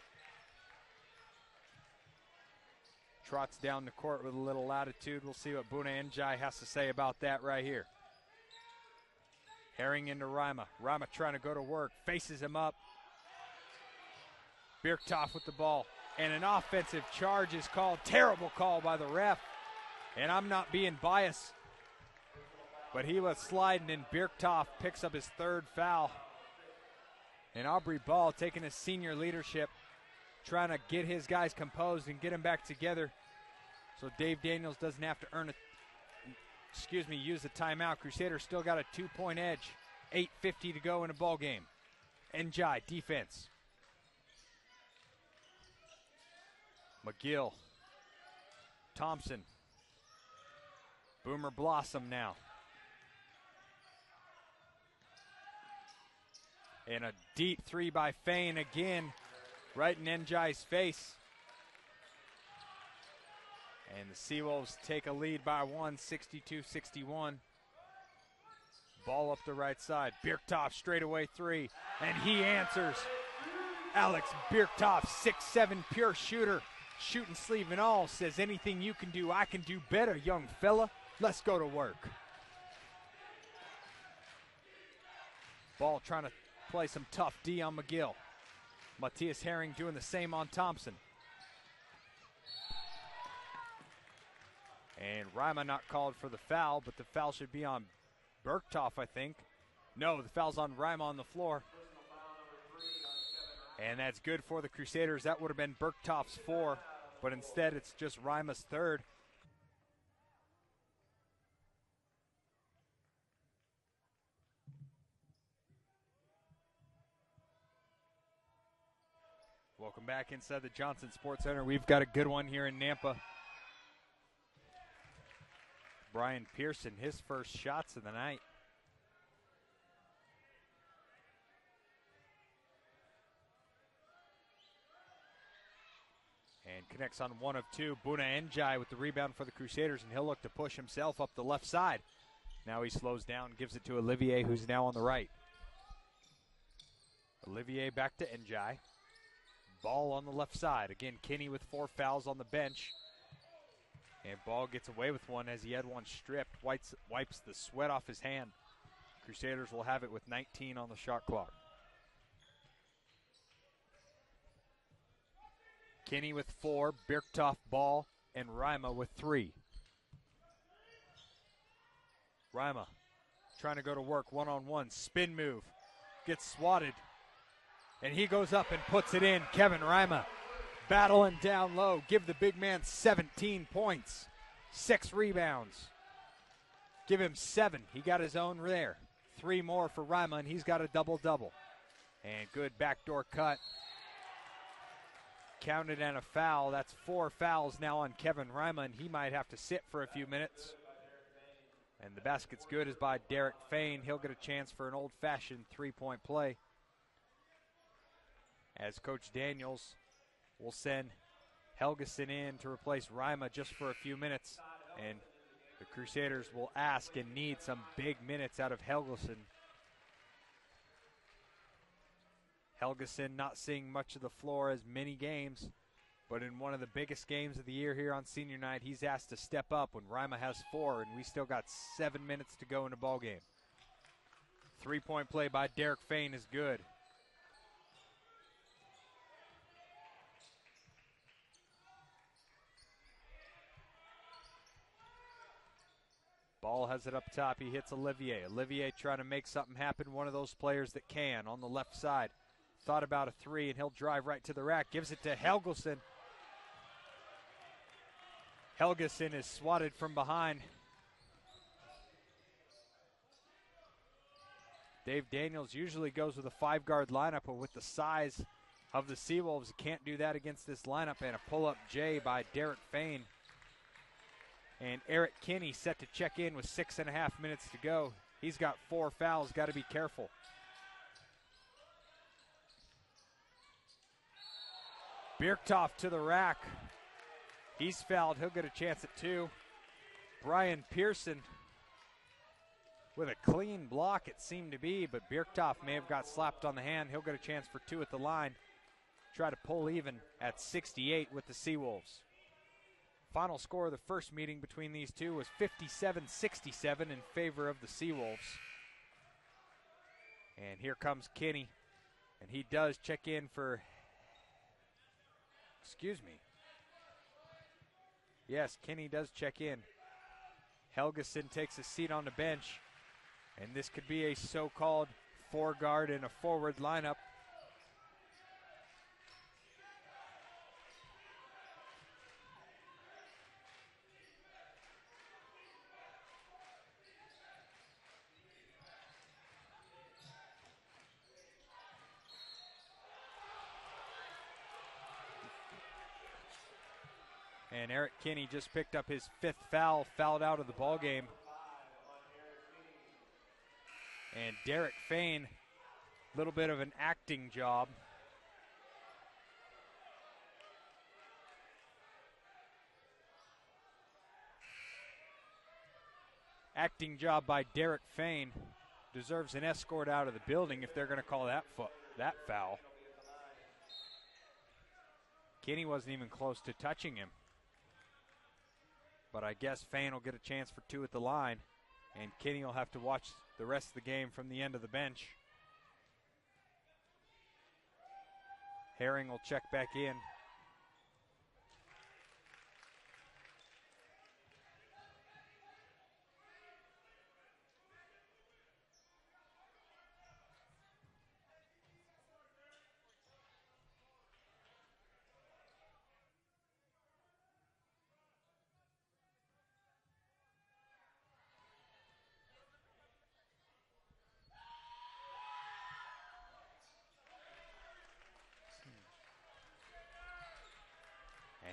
Trots down the court with a little latitude. We'll see what Buna Njai has to say about that right here. Herring into Rima. Rima trying to go to work. Faces him up. Birktoff with the ball. And an offensive charge is called. Terrible call by the ref. And I'm not being biased, but he was sliding, and Birktoff picks up his 3rd foul. And Aubrey Ball taking his senior leadership, trying to get his guys composed and get them back together so Dave Daniels doesn't have to use the timeout. Crusaders still got a 2-point edge. 8:50 to go in a ball game. Njai defense. McGill. Thompson. Boomer Blossom now. And a deep 3 by Fain again, right in Njai's face. And the Seawolves take a lead by 1, 62-61. Ball up the right side. Birktoff straightaway 3, and he answers. Alex Birktoff, 6'7", pure shooter. Shooting sleeve and all, says anything you can do, I can do better, young fella. Let's go to work. Ball trying to play some tough D on McGill. Matthias Herring doing the same on Thompson. And Rima not called for the foul, but the foul should be on Birktoff, I think. No, the foul's on Rima on the floor. And that's good for the Crusaders. That would have been Birktoff's 4, but instead it's just Rima's 3rd. Welcome back inside the Johnson Sports Center. We've got a good one here in Nampa. Brian Pearson, his first shots of the night. And connects on 1 of 2. Buna Njai with the rebound for the Crusaders, and he'll look to push himself up the left side. Now he slows down, gives it to Olivier, who's now on the right. Olivier back to Njai. Ball on the left side. Again, Kinney with 4 fouls on the bench. And Ball gets away with one as he had one stripped. Wipes the sweat off his hand. Crusaders will have it with 19 on the shot clock. Kinney with 4, Birktoff, Ball, and Rima with 3. Rima trying to go to work one-on-one. Spin move. Gets swatted. And he goes up and puts it in. Kevin Rima battling down low. Give the big man 17 points. 6 rebounds. Give him 7. He got his own there. 3 more for Rima, and he's got a double-double. And good backdoor cut. Counted and a foul. That's 4 fouls now on Kevin Rima, and he might have to sit for a few minutes. And the basket's good is by Derrick Fain. He'll get a chance for an old-fashioned 3-point play, as Coach Daniels will send Helgeson in to replace Rima just for a few minutes. And the Crusaders will ask and need some big minutes out of Helgeson. Helgeson not seeing much of the floor as many games, but in one of the biggest games of the year here on senior night, he's asked to step up when Rima has 4, and we still got 7 minutes to go in the ball game. 3-point play by Derrick Fain is good. Ball has it up top. He hits Olivier. Olivier trying to make something happen. One of those players that can on the left side. Thought about a three, and he'll drive right to the rack. Gives it to Helgeson. Helgeson is swatted from behind. Dave Daniels usually goes with a 5-guard lineup, but with the size of the Seawolves, can't do that against this lineup. And a pull-up J by Derrick Fain. And Eric Kinney set to check in with 6.5 minutes to go. He's got 4 fouls, got to be careful. Birktoff to the rack. He's fouled, he'll get a chance at 2. Brian Pearson with a clean block, it seemed to be, but Birktoff may have got slapped on the hand. He'll get a chance for 2 at the line. Try to pull even at 68 with the Seawolves. Final score of the first meeting between these two was 57-67 in favor of the Seawolves. And here comes Kinney, and he does check in for, yes, Kinney does check in. Helgeson takes a seat on the bench, and this could be a so-called 4-guard and a forward lineup. And Eric Kinney just picked up his 5th foul, fouled out of the ball game. And Derrick Fain, a little bit of an acting job. Acting job by Derrick Fain. Deserves an escort out of the building if they're going to call that foul. Kinney wasn't even close to touching him. But I guess Fain will get a chance for 2 at the line, and Kinney will have to watch the rest of the game from the end of the bench. Herring will check back in.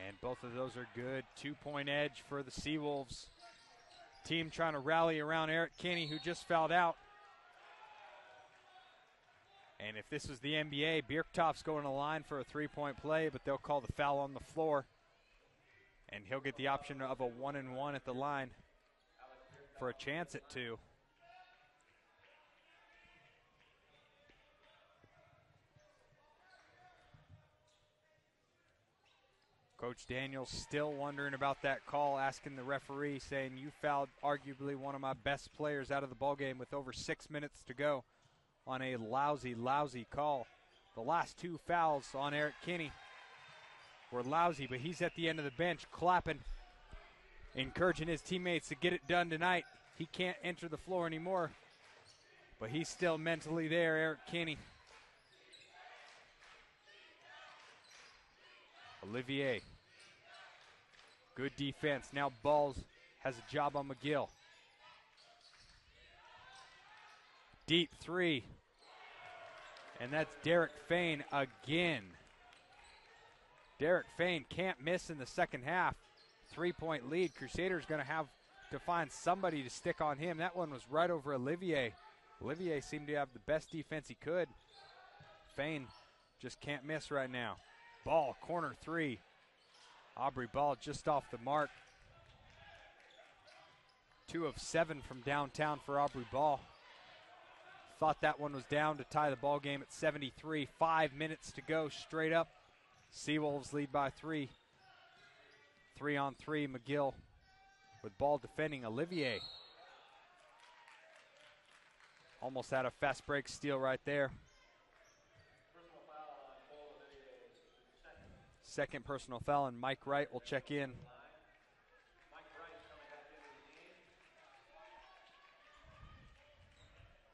And both of those are good. 2-point edge for the Seawolves. Team trying to rally around Eric Kinney, who just fouled out. And if this was the NBA, Birktoff's going to the line for a 3-point play, but they'll call the foul on the floor. And he'll get the option of a 1-and-1 at the line for a chance at 2. Coach Daniels still wondering about that call, asking the referee, saying, you fouled arguably one of my best players out of the ballgame with over 6 minutes to go on a lousy, lousy call. The last 2 fouls on Eric Kinney were lousy, but he's at the end of the bench clapping, encouraging his teammates to get it done tonight. He can't enter the floor anymore, but he's still mentally there, Eric Kinney. Olivier. Good defense. Now Balls has a job on McGill. Deep 3. And that's Derrick Fain again. Derrick Fain can't miss in the second half. 3-point lead. Crusaders going to have to find somebody to stick on him. That one was right over Olivier. Olivier seemed to have the best defense he could. Fain just can't miss right now. Ball, corner 3. Aubrey Ball just off the mark. 2 of 7 from downtown for Aubrey Ball. Thought that one was down to tie the ball game at 73. 5 minutes to go straight up. Seawolves lead by 3. 3-on-3, McGill with Ball defending Olivier. Almost had a fast break steal right there. Second personal foul, and Mike Wright will check in.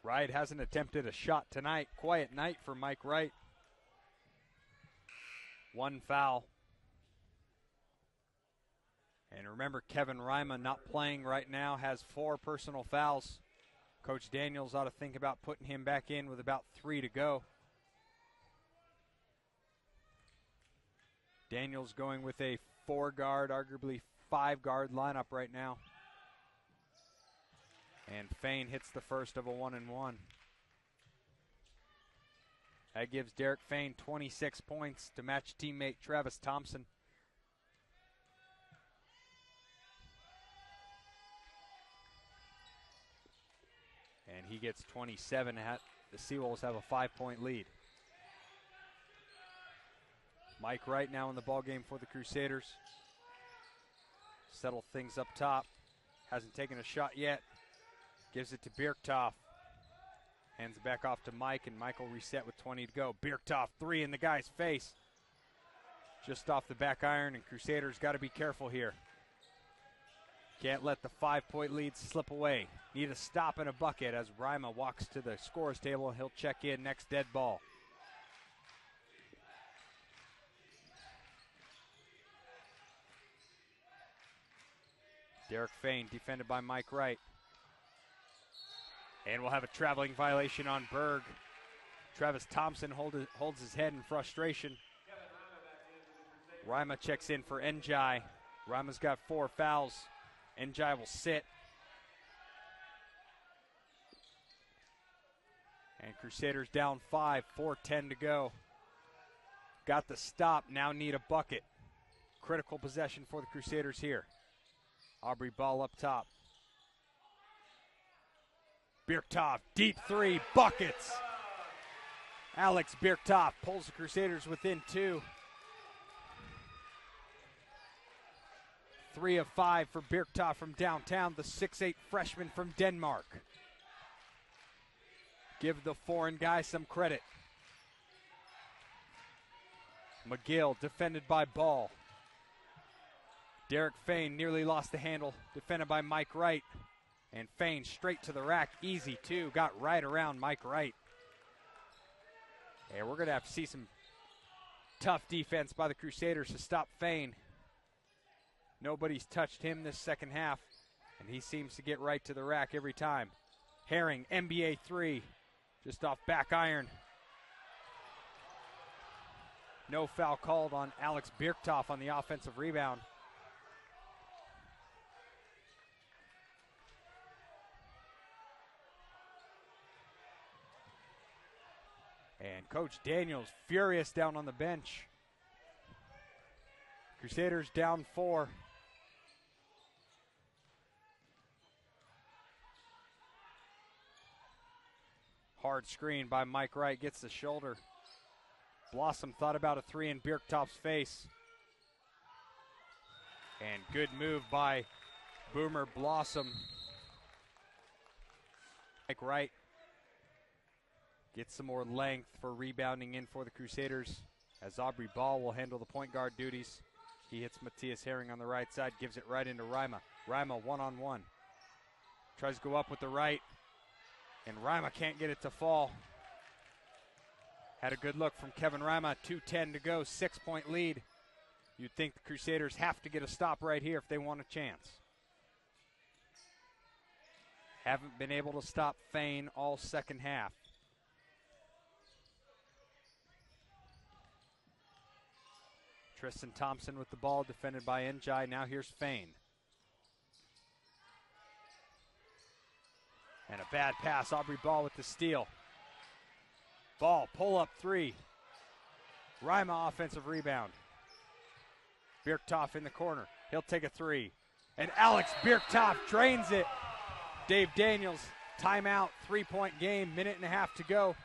Wright hasn't attempted a shot tonight. Quiet night for Mike Wright. 1 foul. And remember, Kevin Rima not playing right now, has 4 personal fouls. Coach Daniels ought to think about putting him back in with about 3 to go. Daniels going with a 4-guard, arguably 5-guard lineup right now. And Fain hits the first of a 1-and-1. That gives Derrick Fain 26 points to match teammate Travis Thompson. And he gets 27. The Seawolves have a 5-point lead. Mike Wright now in the ballgame for the Crusaders. Settle things up top. Hasn't taken a shot yet. Gives it to Birktoff. Hands it back off to Mike, and Mike will reset with 20 to go. Birktoff, 3 in the guy's face. Just off the back iron, and Crusaders got to be careful here. Can't let the 5-point lead slip away. Need a stop and a bucket as Rima walks to the scorer's table, and he'll check in next dead ball. Derrick Fain defended by Mike Wright. And we'll have a traveling violation on Berg. Travis Thompson holds his head in frustration. Rima checks in for Njai. Rima's got 4 fouls. Njai will sit. And Crusaders down 5, 4:10 to go. Got the stop, now need a bucket. Critical possession for the Crusaders here. Aubrey ball up top. Birktoff, deep 3, buckets. Alex Birktoff pulls the Crusaders within 2. 3 of 5 for Birktoff from downtown, the 6'8" freshman from Denmark. Give the foreign guy some credit. McGill defended by Ball. Derrick Fain nearly lost the handle, defended by Mike Wright. And Fain straight to the rack, easy too, got right around Mike Wright. And we're going to have to see some tough defense by the Crusaders to stop Fain. Nobody's touched him this second half, and he seems to get right to the rack every time. Herring, NBA 3, just off back iron. No foul called on Alex Birktoff on the offensive rebound. And Coach Daniels furious down on the bench. Crusaders down 4. Hard screen by Mike Wright, gets the shoulder. Blossom thought about a 3 in Birktoff's face. And good move by Boomer Blossom. Mike Wright gets some more length for rebounding in for the Crusaders, as Aubrey Ball will handle the point guard duties. He hits Matthias Herring on the right side, gives it right into Rima. Rima one-on-one. Tries to go up with the right, and Rima can't get it to fall. Had a good look from Kevin Rima, 2:10 to go, 6-point lead. You'd think the Crusaders have to get a stop right here if they want a chance. Haven't been able to stop Fain all second half. Tristan Thompson with the ball, defended by Njai. Now here's Fain. And a bad pass. Aubrey Ball with the steal. Ball, pull up 3. Rima offensive rebound. Birktoff in the corner. He'll take a 3. And Alex Birktoff drains it. Dave Daniels, timeout, 3-point game, minute and a half to go.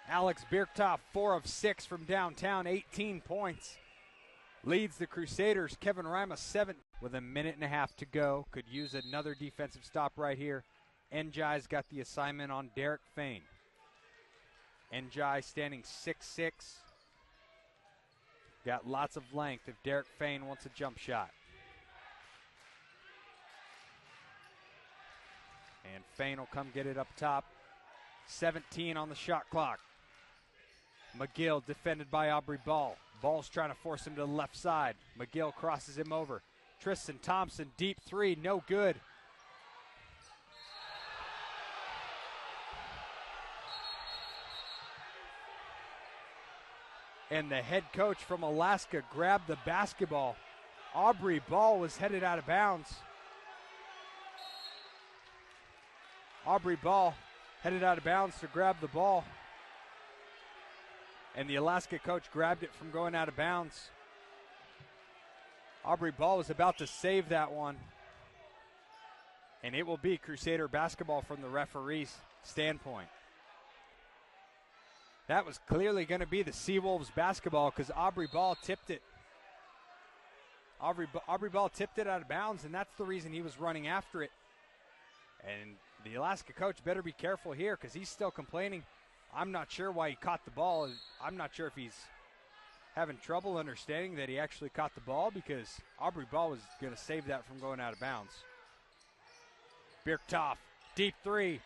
Alex Birktoff, 4 of 6 from downtown, 18 points. Leads the Crusaders. Kevin Rima 7 with a minute and a half to go. Could use another defensive stop right here. Njai's got the assignment on Derrick Fain. Njai standing 6'6". Got lots of length if Derrick Fain wants a jump shot. And Fain will come get it up top. 17 on the shot clock. McGill defended by Aubrey Ball. Ball's trying to force him to the left side. McGill crosses him over. Tristan Thompson, deep three, no good. And the head coach from Alaska grabbed the basketball. Aubrey Ball was headed out of bounds. Aubrey Ball headed out of bounds to grab the ball. And the Alaska coach grabbed it from going out of bounds. Aubrey Ball was about to save that one. And it will be Crusader basketball from the referee's standpoint. That was clearly going to be the Seawolves basketball because Aubrey Ball tipped it. Aubrey Ball tipped it out of bounds, and that's the reason he was running after it. And the Alaska coach better be careful here because he's still complaining. I'm not sure why he caught the ball. I'm not sure if he's having trouble understanding that he actually caught the ball because Aubrey Ball was going to save that from going out of bounds. Birktoff, deep three.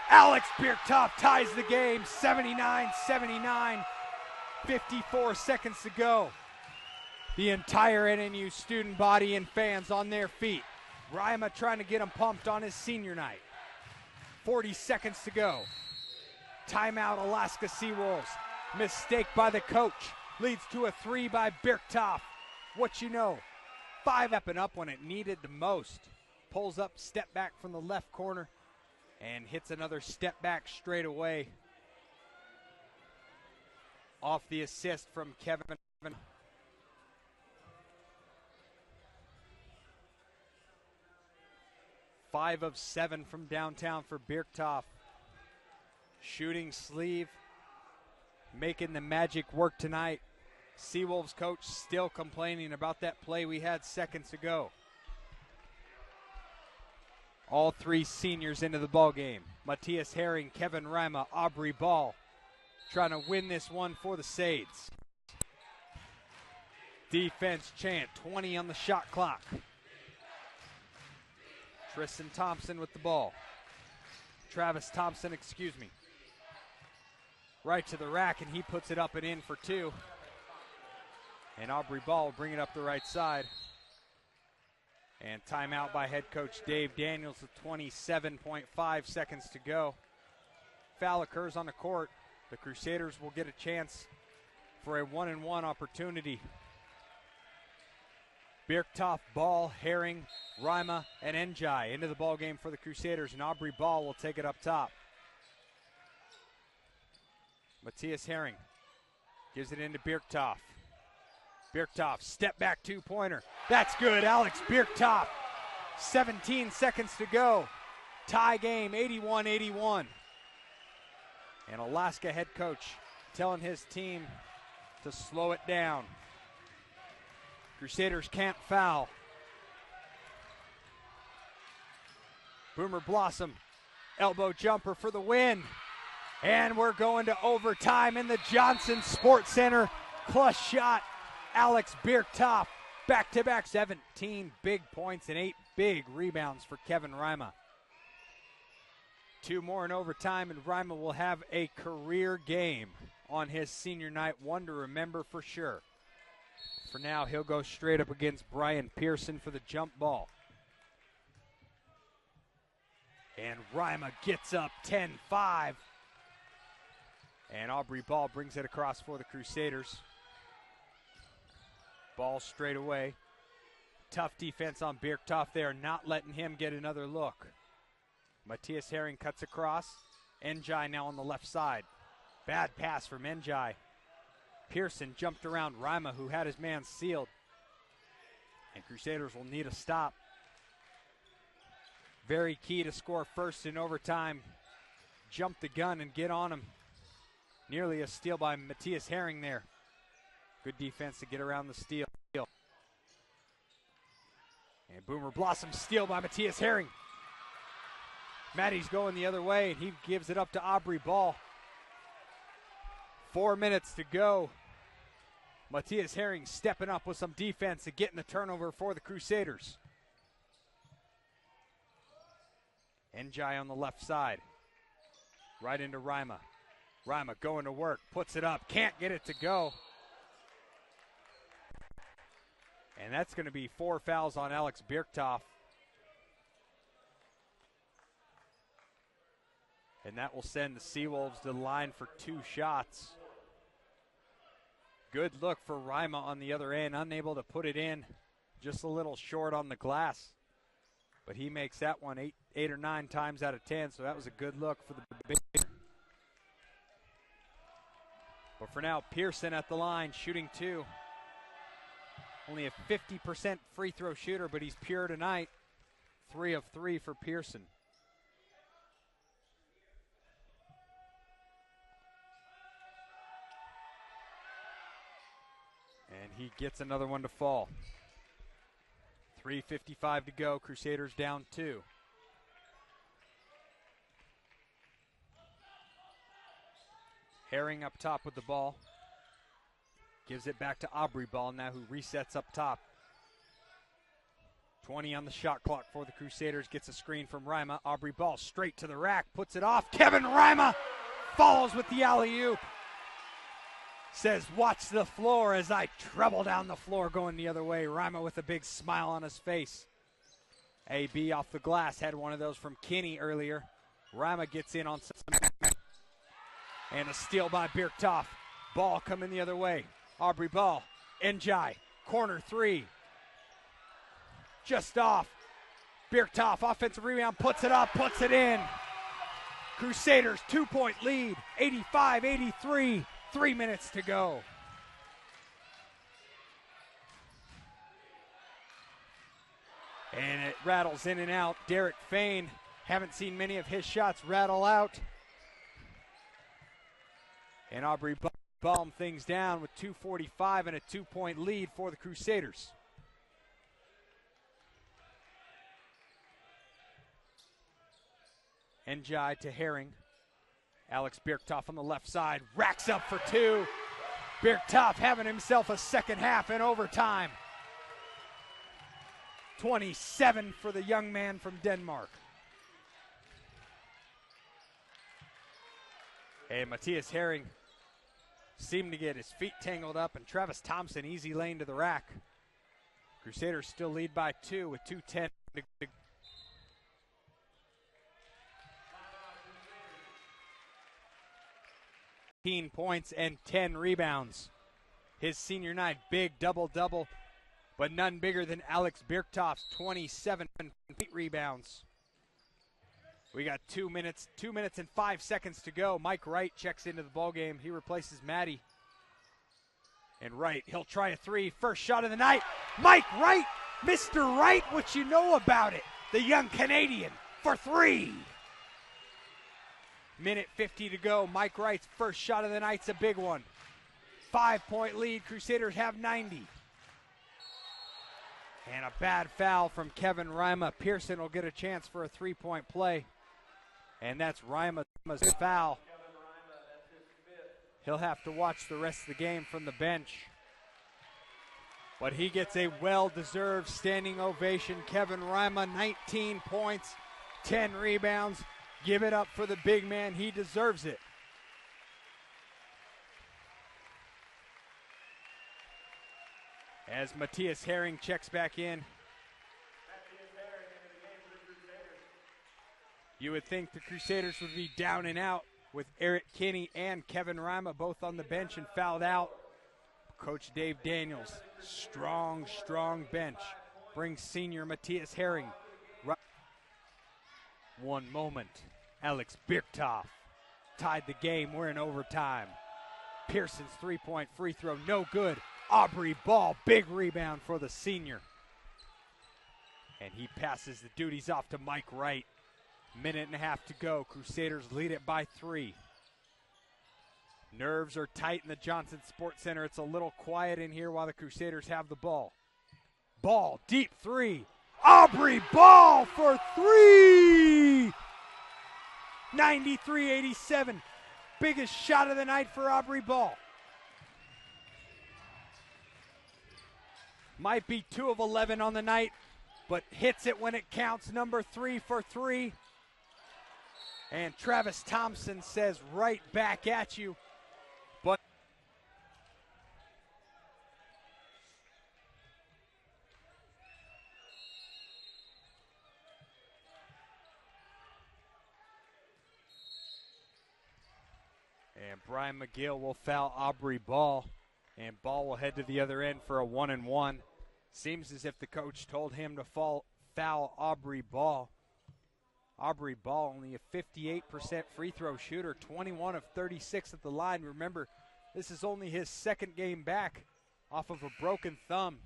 Alex Birktoff ties the game, 79-79, 54 seconds to go. The entire NNU student body and fans on their feet. Rima trying to get him pumped on his senior night. 40 seconds to go. Timeout, Alaska Seawolves. Mistake by the coach leads to a three by Birktoff. What you know, 5 up and up when it needed the most. Pulls up, step back from the left corner, and hits another step back straight away. Off the assist from Kevin. 5 of 7 from downtown for Birktoff. Shooting sleeve, making the magic work tonight. Seawolves coach still complaining about that play we had seconds ago. All 3 seniors into the ball game. Matthias Herring, Kevin Rima, Aubrey Ball trying to win this one for the Sades. Defense chant, 20 on the shot clock. Tristan Thompson with the ball. Travis Thompson, excuse me. Right to the rack, and he puts it up and in for 2. And Aubrey Ball will bring it up the right side. And timeout by head coach Dave Daniels with 27.5 seconds to go. Foul occurs on the court. The Crusaders will get a chance for a 1-and-1 opportunity. Birktoff, Ball, Herring, Rima, and Njai into the ball game for the Crusaders, and Aubrey Ball will take it up top. Matthias Herring gives it into Birktoff. Birktoff, step back 2-pointer. That's good, Alex Birktoff. 17 seconds to go. Tie game, 81-81. And Alaska head coach telling his team to slow it down. Crusaders can't foul. Boomer Blossom, elbow jumper for the win. And we're going to overtime in the Johnson Sports Center. Clutch shot, Alex Birktoff. Back-to-back 17 big points and 8 big rebounds for Kevin Rima. 2 more in overtime, and Rima will have a career game on his senior night, one to remember for sure. For now, he'll go straight up against Brian Pearson for the jump ball. And Rima gets up 10-5. And Aubrey Ball brings it across for the Crusaders. Ball straight away. Tough defense on Birktoff there, not letting him get another look. Matthias Herring cuts across. Njai now on the left side. Bad pass from Njai. Pearson jumped around Rima, who had his man sealed. And Crusaders will need a stop. Very key to score first in overtime. Jump the gun and get on him. Nearly a steal by Matthias Herring there. Good defense to get around the steal. And Boomer Blossom steal by Matthias Herring. Maddie's going the other way, and he gives it up to Aubrey Ball. 4 minutes to go. Matthias Herring stepping up with some defense and getting the turnover for the Crusaders. Njai on the left side. Right into Rima. Rima going to work, puts it up, can't get it to go. And that's going to be 4 fouls on Alex Birktoff. And that will send the Seawolves to the line for 2 shots. Good look for Rima on the other end, unable to put it in. Just a little short on the glass. But he makes that one 8 or 9 times out of 10, so that was a good look for the big. But for now, Pearson at the line, shooting 2. Only a 50% free throw shooter, but he's pure tonight. 3 of 3 for Pearson. And he gets another one to fall. 3:55 to go. Crusaders down 2. Herring up top with the ball. Gives it back to Aubrey Ball now, who resets up top. 20 on the shot clock for the Crusaders. Gets a screen from Rima. Aubrey Ball straight to the rack. Puts it off. Kevin Rima follows with the alley-oop. Says, watch the floor as I treble down the floor going the other way. Rima with a big smile on his face. AB off the glass. Had one of those from Kinney earlier. Rima gets in on some. And a steal by Birktoff. Ball coming the other way. Aubrey Ball. Njai. Corner 3. Just off. Birktoff. Offensive rebound. Puts it up. Puts it in. Crusaders 2-point lead. 85-83. 3 minutes to go. And it rattles in and out. Derrick Fain. Haven't seen many of his shots rattle out. And Aubrey Baum things down with 2:45 and a 2-point lead for the Crusaders. Njai to Herring. Alex Birktoff on the left side. Racks up for 2. Birktoff having himself a second half in overtime. 27 for the young man from Denmark. And Matthias Herring seemed to get his feet tangled up, and Travis Thompson easy lane to the rack. Crusaders still lead by 2 with 2:10 to go. Points and 10 rebounds. His senior night, big double-double, but none bigger than Alex Birktoff's 27 rebounds. We got 2 minutes and 5 seconds to go. Mike Wright checks into the ballgame. He replaces Maddie. And Wright, he'll try a 3. First shot of the night. Mike Wright, Mr. Wright, what you know about it? The young Canadian for 3. Minute 50 to go. Mike Wright's first shot of the night's a big one. 5-point lead. Crusaders have 90. And a bad foul from Kevin Rima. Pearson will get a chance for a 3-point play. And that's Rima's foul. He'll have to watch the rest of the game from the bench. But he gets a well-deserved standing ovation. Kevin Rima, 19 points, 10 rebounds. Give it up for the big man. He deserves it. As Matthias Herring checks back in. You would think the Crusaders would be down and out with Eric Kinney and Kevin Rima both on the bench and fouled out. Coach Dave Daniels, strong bench, brings senior Matthias Herring. One moment. Alex Birktoff tied the game. We're in overtime. Pearson's 3-point free throw, no good. Aubrey Ball, big rebound for the senior. And he passes the duties off to Mike Wright. Minute and a half to go. Crusaders lead it by 3. Nerves are tight in the Johnson Sports Center. It's a little quiet in here while the Crusaders have the ball. Ball, deep 3. Aubrey Ball for 3! 93-87. Biggest shot of the night for Aubrey Ball. Might be 2 of 11 on the night, but hits it when it counts. Number 3 for 3. And Travis Thompson says right back at you. But and Brian McGill will foul Aubrey Ball. And Ball will head to the other end for a 1-and-1. Seems as if the coach told him to foul Aubrey Ball. Aubrey Ball, only a 58% free throw shooter, 21 of 36 at the line. Remember, this is only his second game back off of a broken thumb.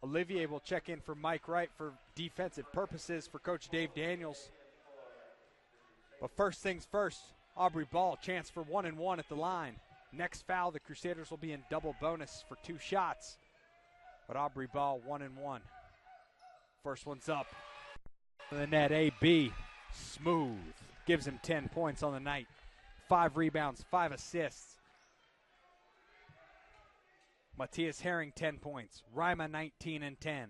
Olivier will check in for Mike Wright for defensive purposes for Coach Dave Daniels. But first things first, Aubrey Ball, chance for 1-and-1 at the line. Next foul, the Crusaders will be in double bonus for 2 shots. But Aubrey Ball, 1-and-1. First one's up. The net, AB, smooth. Gives him 10 points on the night. 5 rebounds, 5 assists. Matthias Herring, 10 points. Rima, 19 and 10.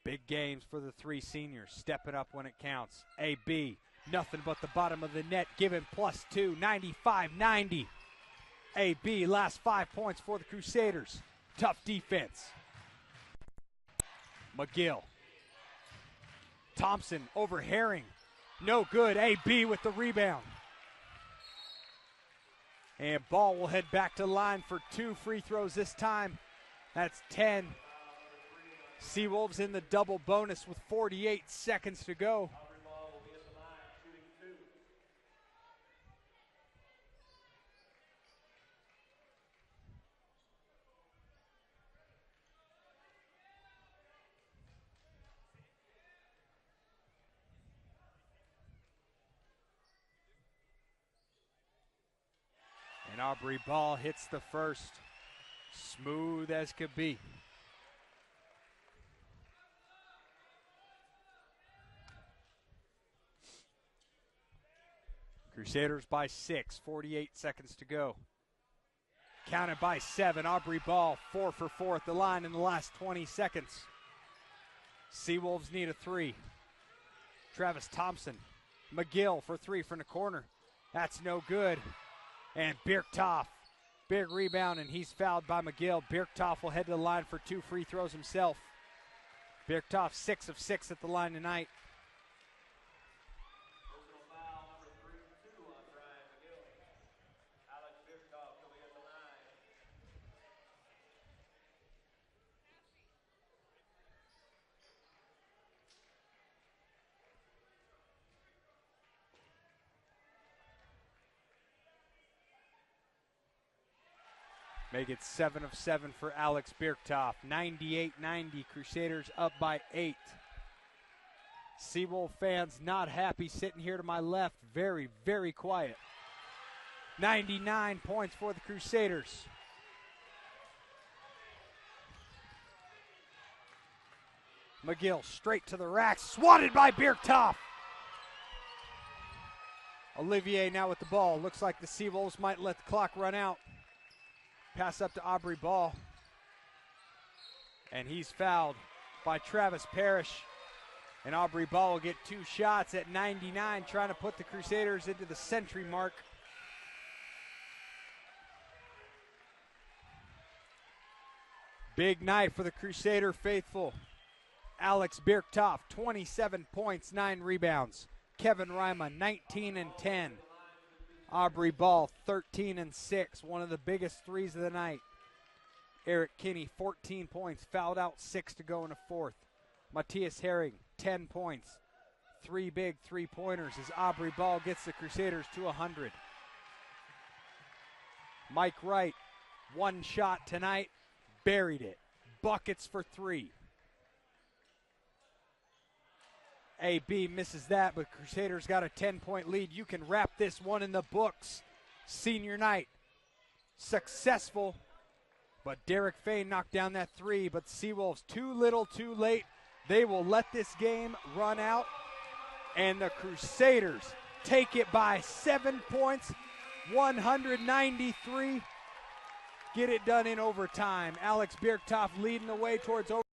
Big games for the 3 seniors. Stepping up when it counts. AB, nothing but the bottom of the net. Give him +2, 95-90. AB, last 5 points for the Crusaders. Tough defense. McGill. Thompson over Herring. No good. AB with the rebound. And Ball will head back to the line for 2 free throws this time. That's 10. Seawolves in the double bonus with 48 seconds to go. And Aubrey Ball hits the first. Smooth as could be. Crusaders by 6, 48 seconds to go. Counted by 7. Aubrey Ball 4 for 4 at the line in the last 20 seconds. Seawolves need a 3. Travis Thompson. McGill for 3 from the corner. That's no good. And Birktoff, big rebound, and he's fouled by McGill. Birktoff will head to the line for 2 free throws himself. Birktoff 6 of 6 at the line tonight. Personal foul number 2 on Brian McGill. Alex Birktoff coming at the line. Make it 7 of 7 for Alex Birktoff. 98-90, Crusaders up by 8. Seawolf fans not happy sitting here to my left. Very, very quiet. 99 points for the Crusaders. McGill straight to the rack, swatted by Birktoff. Olivier now with the ball. Looks like the Seawolves might let the clock run out. Pass up to Aubrey Ball. And he's fouled by Travis Parrish. And Aubrey Ball will get 2 shots at 99, trying to put the Crusaders into the century mark. Big night for the Crusader faithful. Alex Birktoff, 27 points, 9 rebounds. Kevin Rima, 19 and 10. Aubrey Ball, 13 and 6, one of the biggest threes of the night. Eric Kinney, 14 points, fouled out, 6 to go in the 4th. Matthias Herring, 10 points, 3 big three-pointers as Aubrey Ball gets the Crusaders to 100. Mike Wright, 1 shot tonight, buried it. Buckets for 3. AB misses that, but Crusaders got a 10-point lead. You can wrap this one in the books. Senior night, successful, but Derrick Fain knocked down that 3, but Seawolves too little, too late. They will let this game run out, and the Crusaders take it by 7 points, 193. Get it done in overtime. Alex Birktoff leading the way towards overtime.